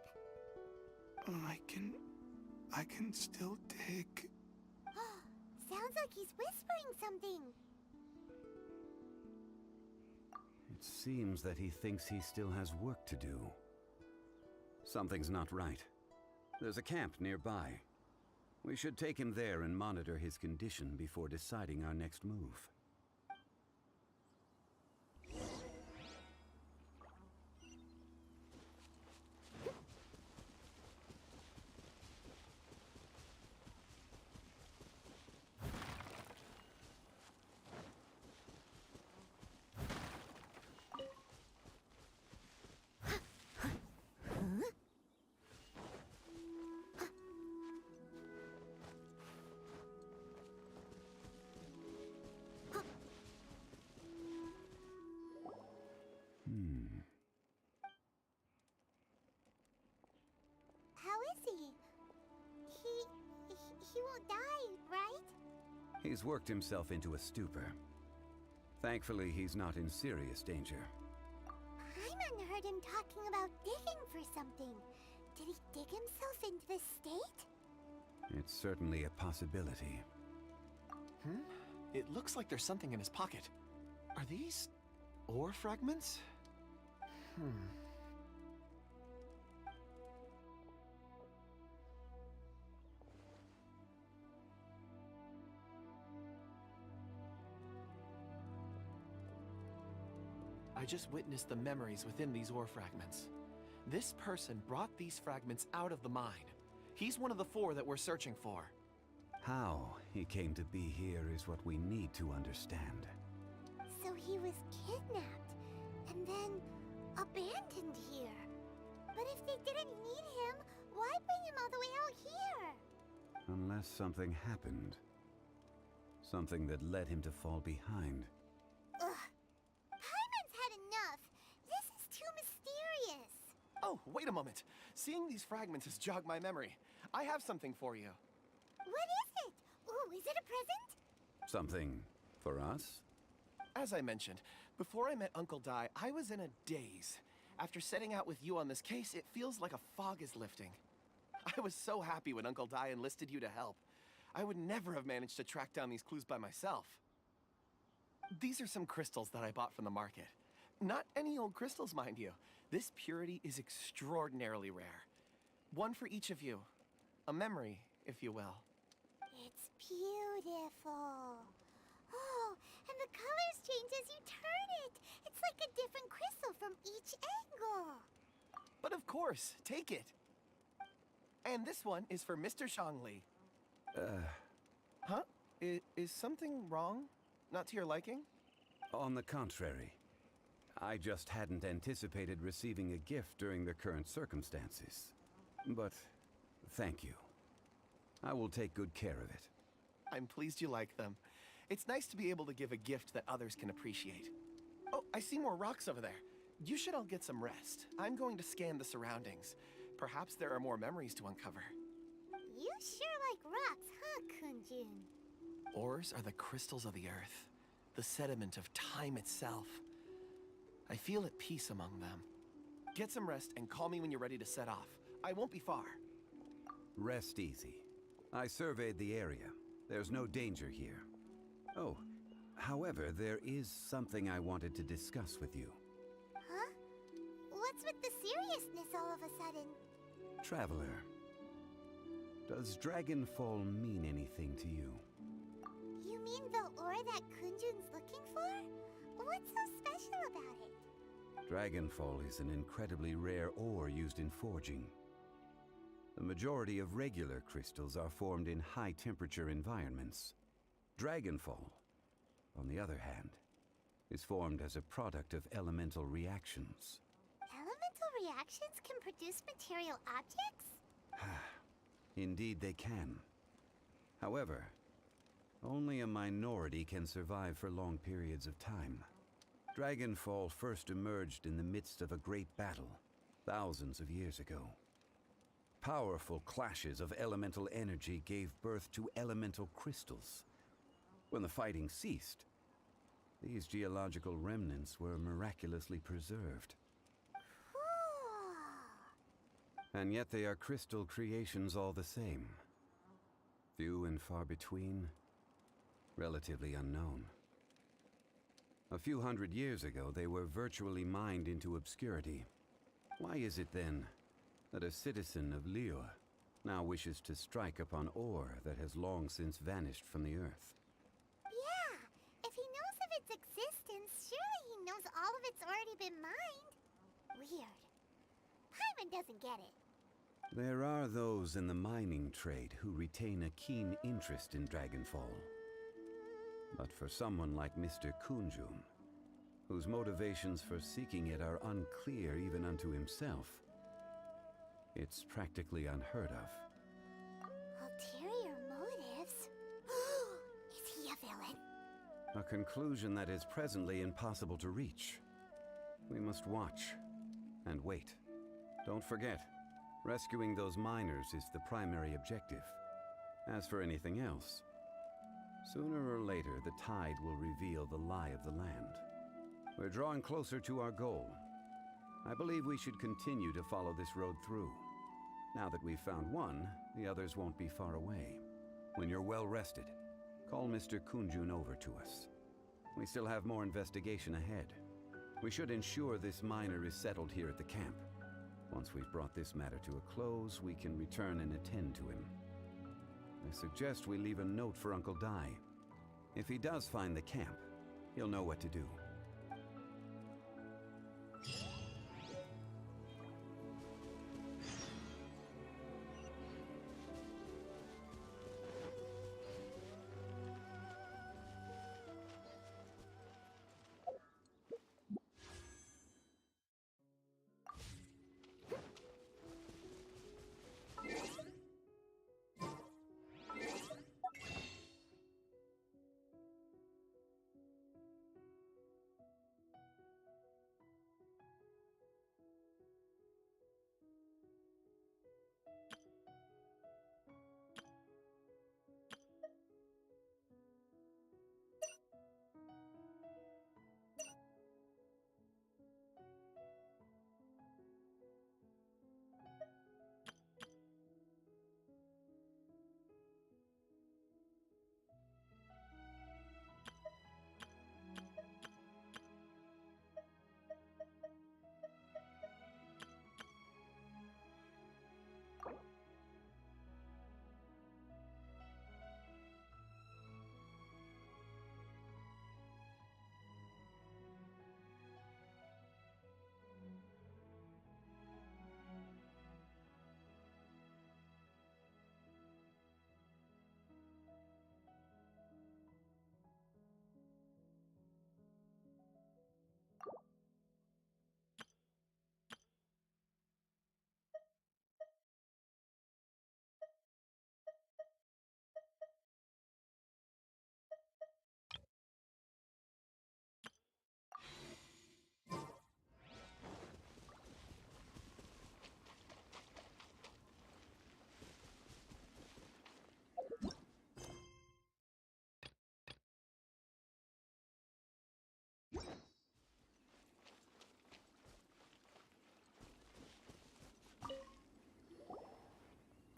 I can still dig. Sounds like he's whispering something. It seems that he thinks he still has work to do. Something's not right. There's a camp nearby. We should take him there and monitor his condition before deciding our next move. How is he? he won't die, right? He's worked himself into a stupor. Thankfully, he's not in serious danger. Paimon heard him talking about digging for something. Did he dig himself into this state? It's certainly a possibility. It looks like there's something in his pocket. Are these ore fragments? I just witnessed the memories within these ore fragments. This person brought these fragments out of the mine. He's one of the 4 that we're searching for. How he came to be here is what we need to understand. So he was kidnapped, and then abandoned here. But if they didn't need him, why bring him all the way out here? Unless something happened. Something that led him to fall behind. Ugh. Paimon's had enough. This is too mysterious. Oh, wait a moment. Seeing these fragments has jogged my memory. I have something for you. What is it? Ooh, is it a present? Something for us? As I mentioned, before I met Uncle Dai, I was in a daze. After setting out with you on this case, it feels like a fog is lifting. I was so happy when Uncle Dai enlisted you to help. I would never have managed to track down these clues by myself. These are some crystals that I bought from the market. Not any old crystals, mind you. This purity is extraordinarily rare. One for each of you. A memory, if you will. It's beautiful. Oh, and the colors change as you turn it. It's like a different crystal from each angle. But of course, take it. And this one is for Mr. Shangli. Huh? Is something wrong? Not to your liking? On the contrary. I just hadn't anticipated receiving a gift during the current circumstances. But thank you. I will take good care of it. I'm pleased you like them. It's nice to be able to give a gift that others can appreciate. Oh, I see more rocks over there. You should all get some rest. I'm going to scan the surroundings. Perhaps there are more memories to uncover. You sure like rocks, huh, Kunjun? Ores are the crystals of the earth, the sediment of time itself. I feel at peace among them. Get some rest and call me when you're ready to set off. I won't be far. Rest easy. I surveyed the area. There's no danger here. Oh, however, there is something I wanted to discuss with you. Huh? What's with the seriousness all of a sudden? Traveler, does Dragonfall mean anything to you? You mean the ore that Kunjun's looking for? What's so special about it? Dragonfall is an incredibly rare ore used in forging. The majority of regular crystals are formed in high-temperature environments. Dragonfall, on the other hand, is formed as a product of elemental reactions. Elemental reactions can produce material objects? Indeed they can. However, only a minority can survive for long periods of time. Dragonfall first emerged in the midst of a great battle, thousands of years ago. Powerful clashes of elemental energy gave birth to elemental crystals. When the fighting ceased, these geological remnants were miraculously preserved. And yet they are crystal creations all the same. Few and far between, relatively unknown. A few hundred years ago, they were virtually mined into obscurity. Why is it then that a citizen of Liyue now wishes to strike upon ore that has long since vanished from the earth? Yeah, if he knows of its existence, surely he knows all of it's already been mined. Weird. Paimon doesn't get it. There are those in the mining trade who retain a keen interest in Dragonfall. But for someone like Mr. Kunjun, whose motivations for seeking it are unclear even unto himself, it's practically unheard of. Ulterior motives? Is he a villain? A conclusion that is presently impossible to reach. We must watch and wait. Don't forget, rescuing those miners is the primary objective. As for anything else, sooner or later the tide will reveal the lie of the land. We're drawing closer to our goal. I believe we should continue to follow this road through. Now that we've found one, the others won't be far away. When you're well rested, call Mr. Kunjun over to us. We still have more investigation ahead. We should ensure this miner is settled here at the camp. Once we've brought this matter to a close, we can return and attend to him. I suggest we leave a note for Uncle Dai. If he does find the camp, he'll know what to do.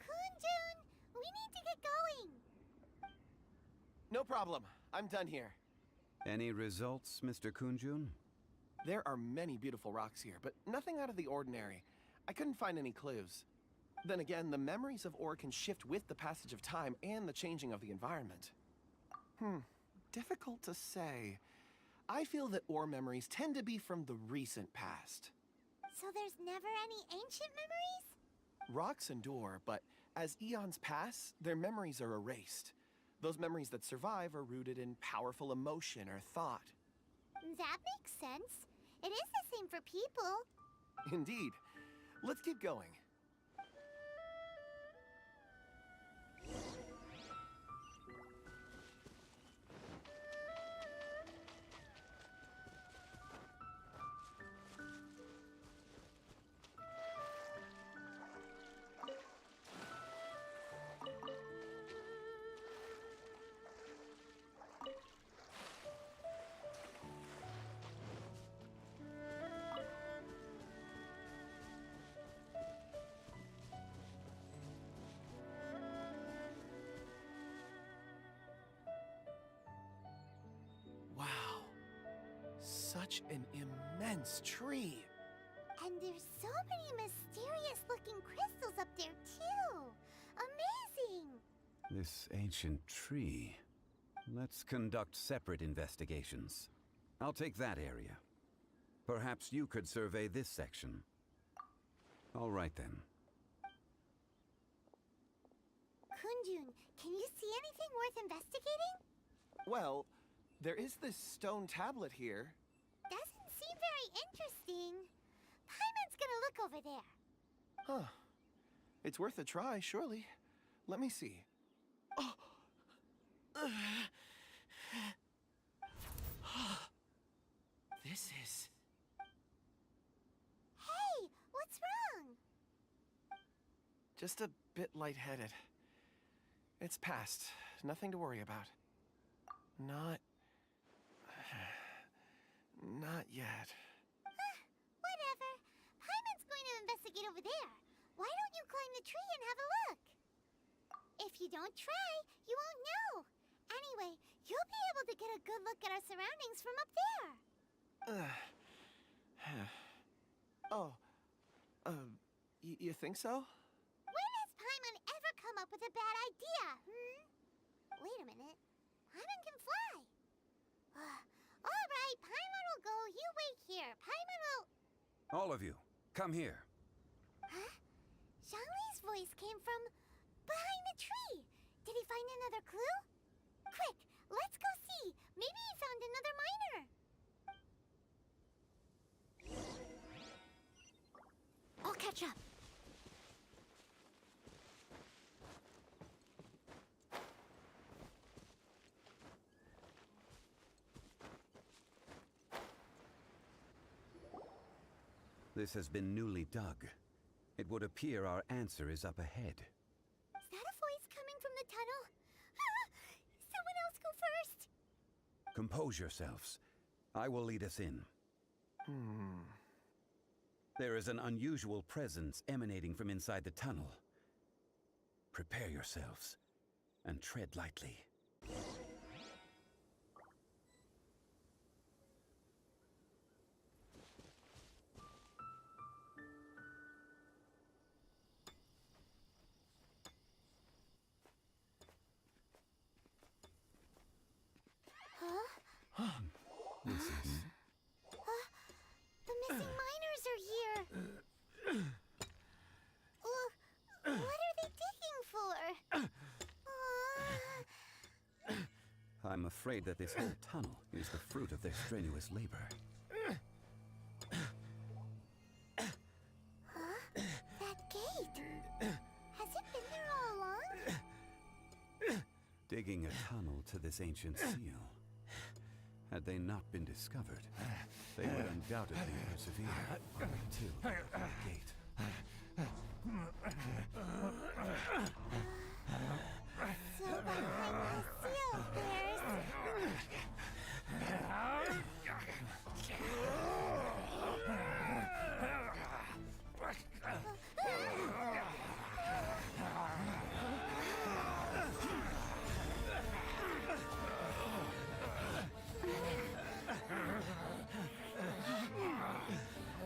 Kunjun, we need to get going. No problem. I'm done here. Any results, Mr. Kunjun? There are many beautiful rocks here, but nothing out of the ordinary. I couldn't find any clues. Then again, the memories of ore can shift with the passage of time and the changing of the environment. Difficult to say. I feel that ore memories tend to be from the recent past. So there's never any ancient memories? Rocks endure, but as eons pass, their memories are erased. Those memories that survive are rooted in powerful emotion or thought. That makes sense. It is the same for people. Indeed. Let's keep going. Wow. Such an immense tree. And there's so many mysterious-looking crystals up there, too. Amazing! This ancient tree. Let's conduct separate investigations. I'll take that area. Perhaps you could survey this section. All right, then. Kunjun, can you see anything worth investigating? Well, there is this stone tablet here. Doesn't seem very interesting. Paimon's gonna look over there. Huh. It's worth a try, surely. Let me see. Oh! This is... Hey, what's wrong? just a bit lightheaded. It's past. Nothing to worry about. Not yet. Whatever. Paimon's going to investigate over there. Why don't you climb the tree and have a look? If you don't try, you won't know. Anyway, you'll be able to get a good look at our surroundings from up there. You think so? When has Paimon ever come up with a bad idea, Wait a minute. Paimon can fly. All right, Paimon will go. You wait here. Paimon will... All of you, come here. Huh? Zhongli's voice came from behind the tree. Did he find another clue? Quick, let's go see. Maybe he found another miner. I'll catch up. This has been newly dug. It would appear our answer is up ahead. Is that a voice coming from the tunnel? Someone else go first. Compose yourselves. I will lead us in. There is an unusual presence emanating from inside the tunnel. Prepare yourselves and tread lightly. This is... The missing miners are here. What are they digging for? I'm afraid that this whole tunnel is the fruit of their strenuous labor. That gate. Has it been there all along? Digging a tunnel to this ancient seal. Had they not been discovered, they would undoubtedly persevere until the gate. So behind the seal, there's...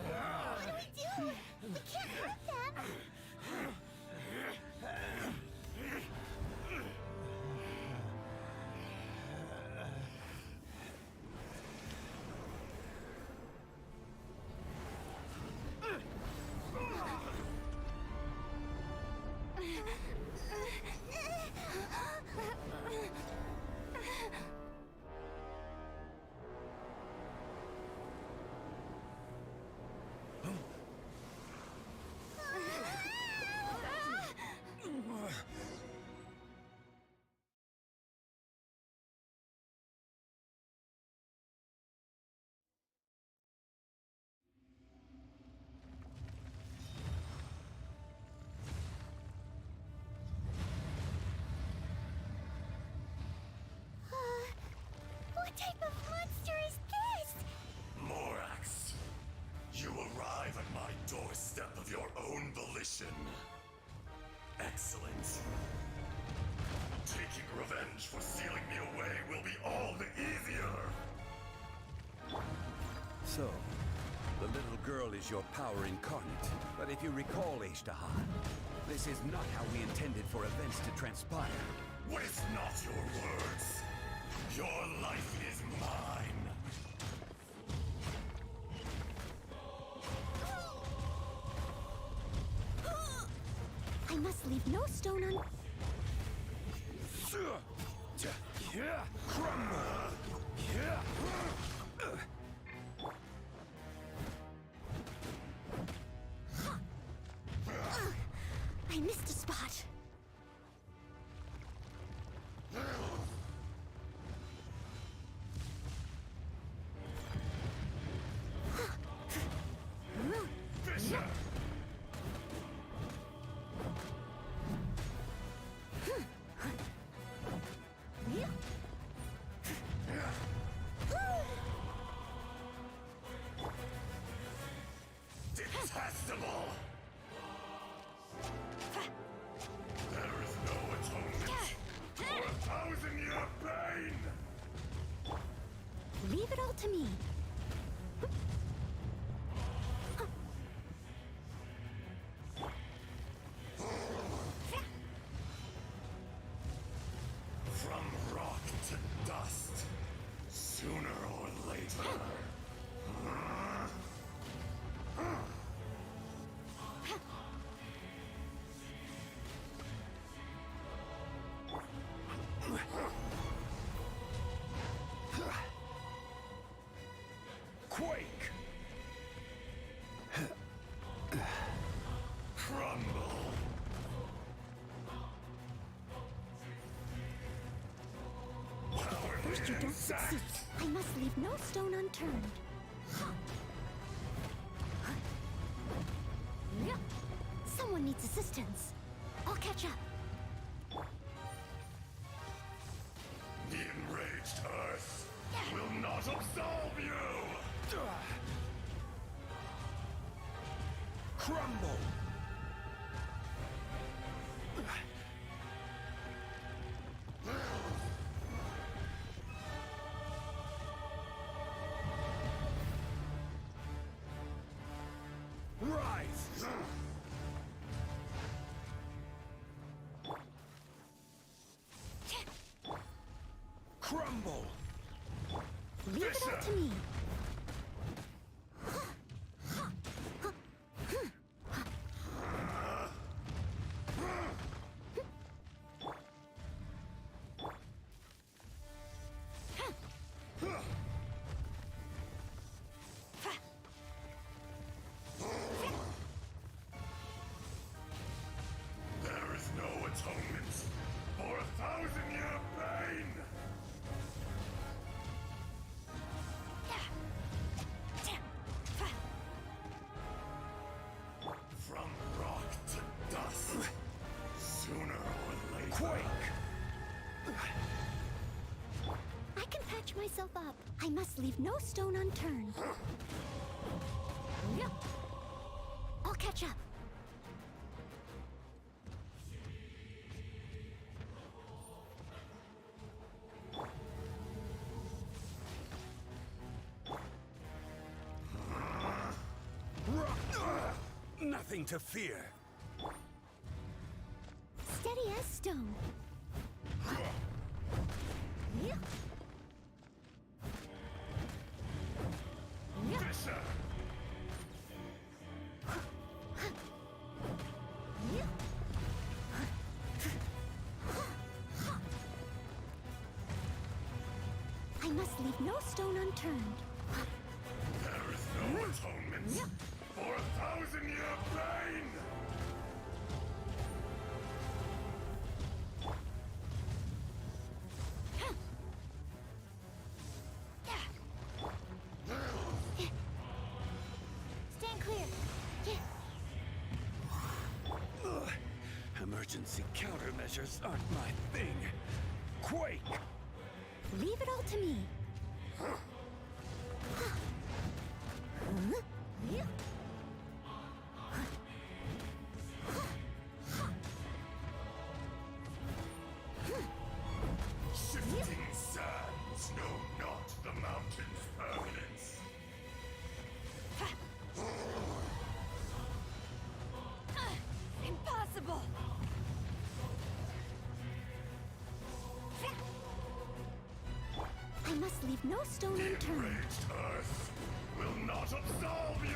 What do we do? We can't hurt them. What type of monster is this? Morax, you arrive at my doorstep of your own volition. Excellent. Taking revenge for sealing me away will be all the easier. So, the little girl is your power incarnate. But if you recall, Ishtahan, this is not how we intended for events to transpire. Waste not your words. Your life is mine. I must leave no stone un... I missed a spot. detestable! There is no atonement for 1,000-year pain! Leave it all to me. From rock to dust, sooner or later. Quake! Crumble! First you don't succeed. I must leave no stone unturned. Someone needs assistance. I'll catch up. The enraged Earth will not absolve you! Crumble! Rise! Crumble! Leave it all to me. There is no atonement for 1,000-year pain! From rock to dust, sooner or later. Quake! I can patch myself up. I must leave no stone unturned. I'll catch up. Nothing to fear. Steady as stone. Fisher! I must leave no stone unturned. There is no atonement for 1,000-year pain! Stand clear. Emergency countermeasures aren't my thing. Quake! Leave it all to me. Shifting sands know not the mountain's permanence. Impossible! I must leave no stone The unturned. enraged Earth will not absolve you!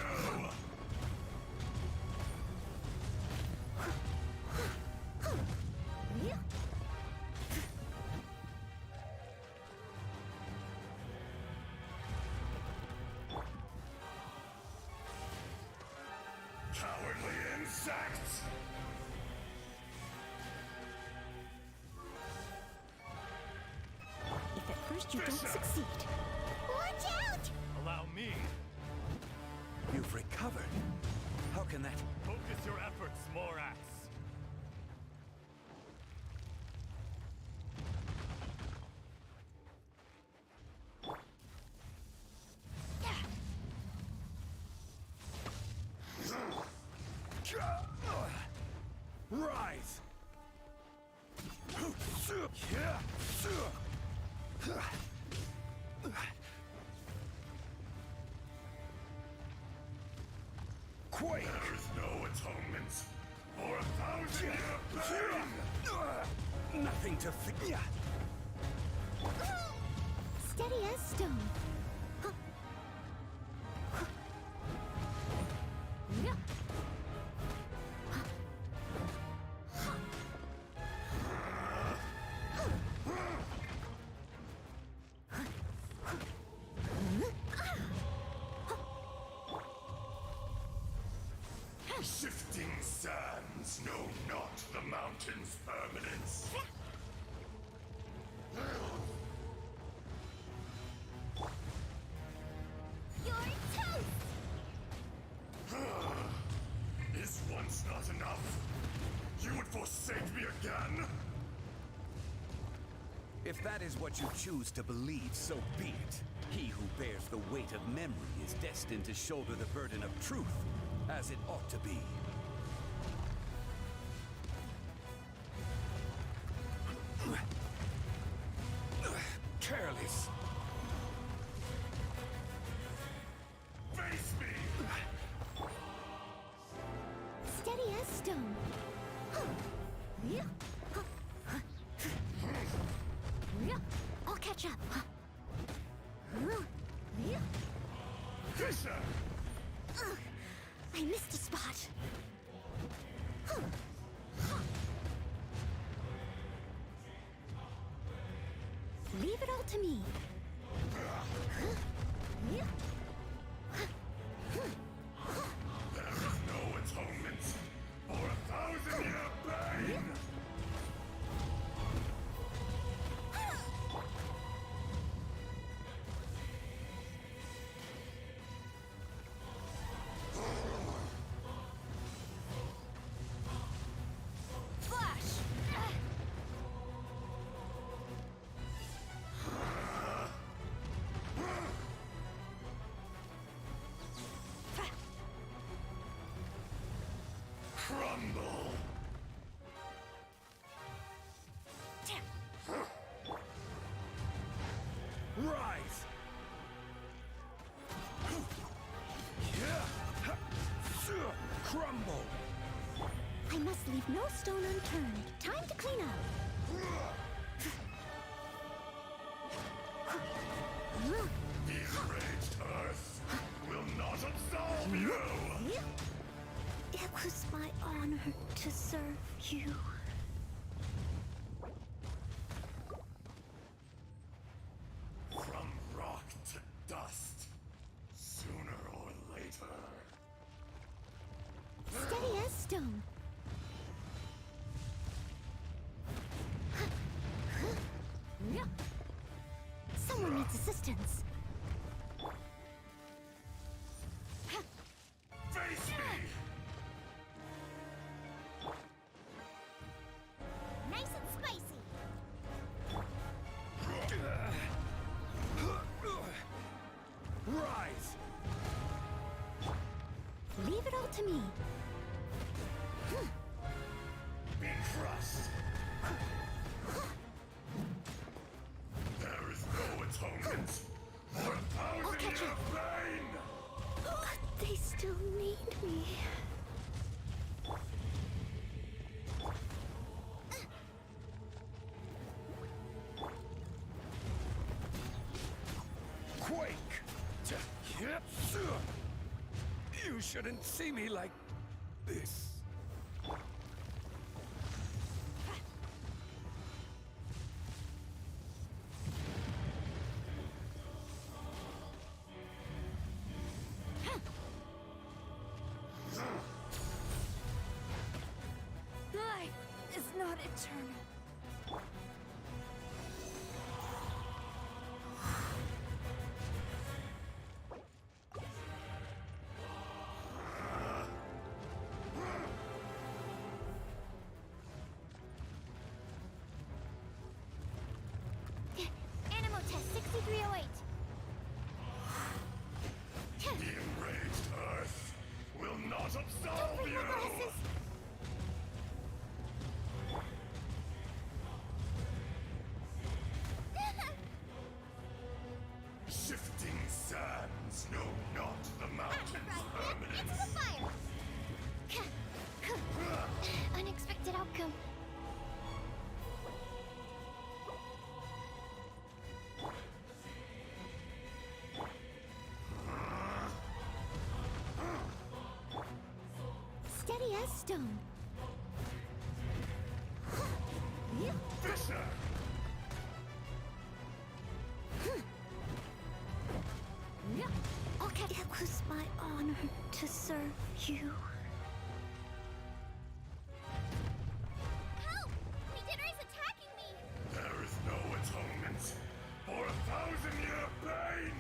Cowardly insects! If at first you don't succeed. Watch out! Allow me! You've recovered. How can that... Focus your efforts, Morax! Quake! There is no atonement for 1,000 year pain! Nothing to fear. Steady as stone. Shifting sands know not the mountain's permanence. You're toast! Is once not enough? You would forsake me again? If that is what you choose to believe, so be it. He who bears the weight of memory is destined to shoulder the burden of truth, as it ought to be. Careless. Face me! Steady as stone. I'll catch up. Fisher! I missed a spot. Leave it all to me. There is no atonement for 1,000 year pain! Flash! Crumble! Rise! Crumble! I must leave no stone unturned. Time to clean up. The enraged earth will not absolve you! It was my honor to serve you. From rock to dust, sooner or later. Steady as stone. Someone needs assistance. Face me! Nice and spicy. Rise! Leave it all to me. Be crushed! There is no atonement for 1,000 catch year up. pain! They still need me. Quake! You shouldn't see me like this. Life is not eternal. Animal test 6308. The enraged earth will not Don't absolve bring my you! glasses. stone. Fisher! Okay. It was my honor to serve you. Help! Regener is attacking me! There is no atonement for 1,000-year pain!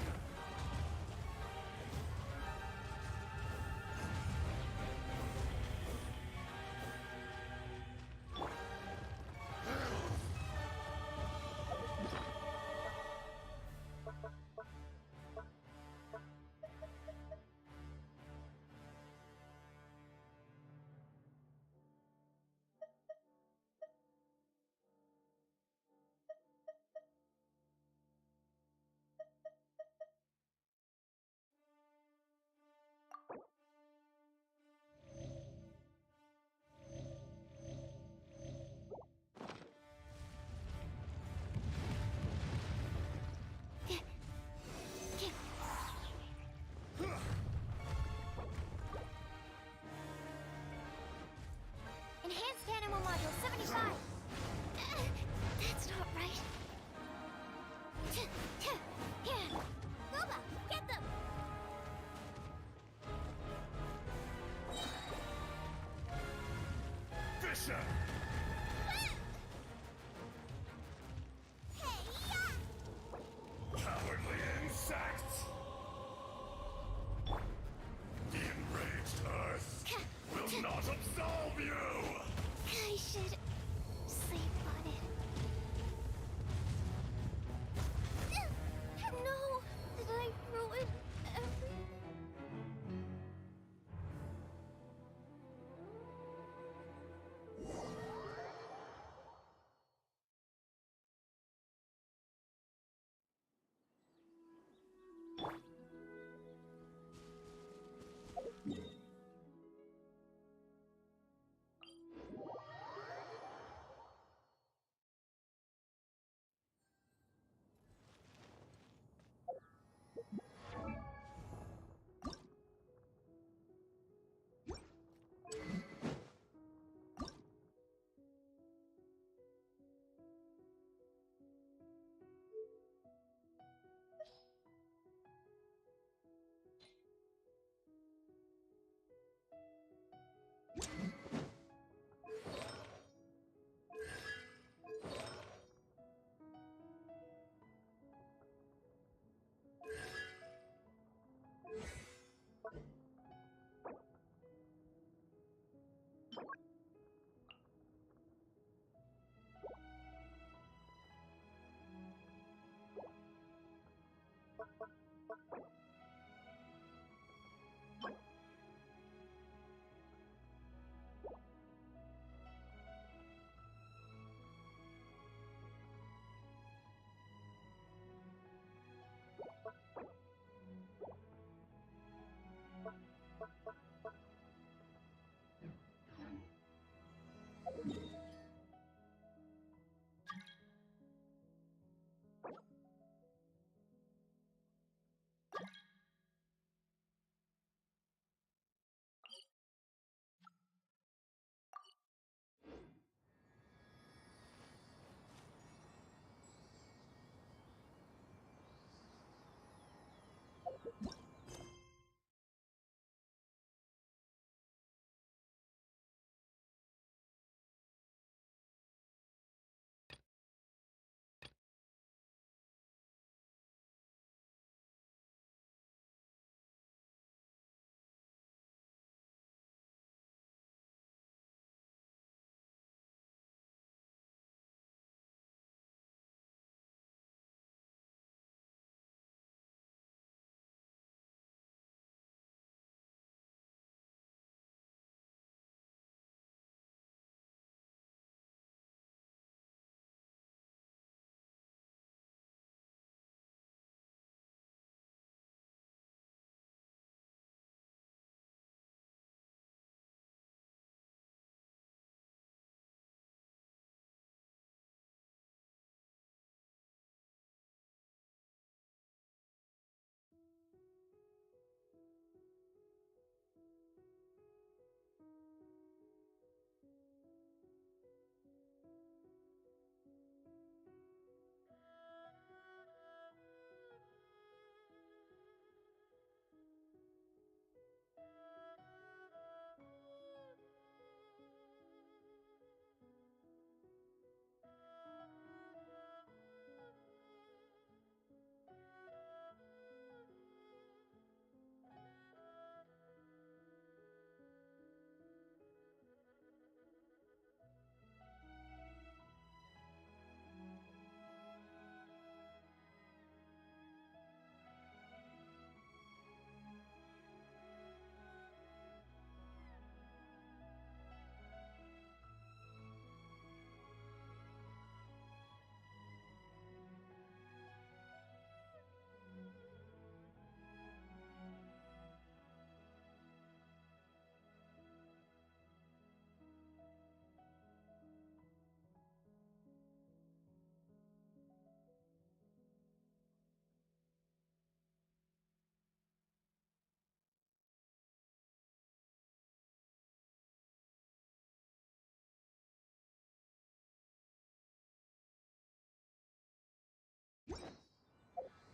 Enhanced Animal Module 75! That's not right. Here! Gooba, get them! Fisher! Cowardly insects! The enraged Earth will not absolve you! I should sleep on it. No! Did I ruin everything?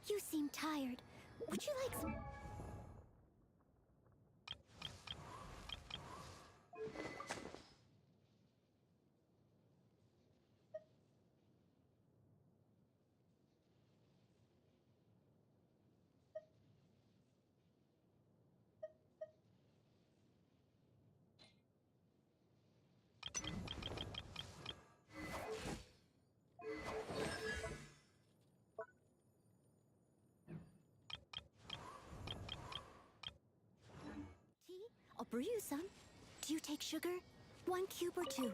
You seem tired. Would you like some... Tea? I'll brew you some. Do you take sugar? 1 cube or 2?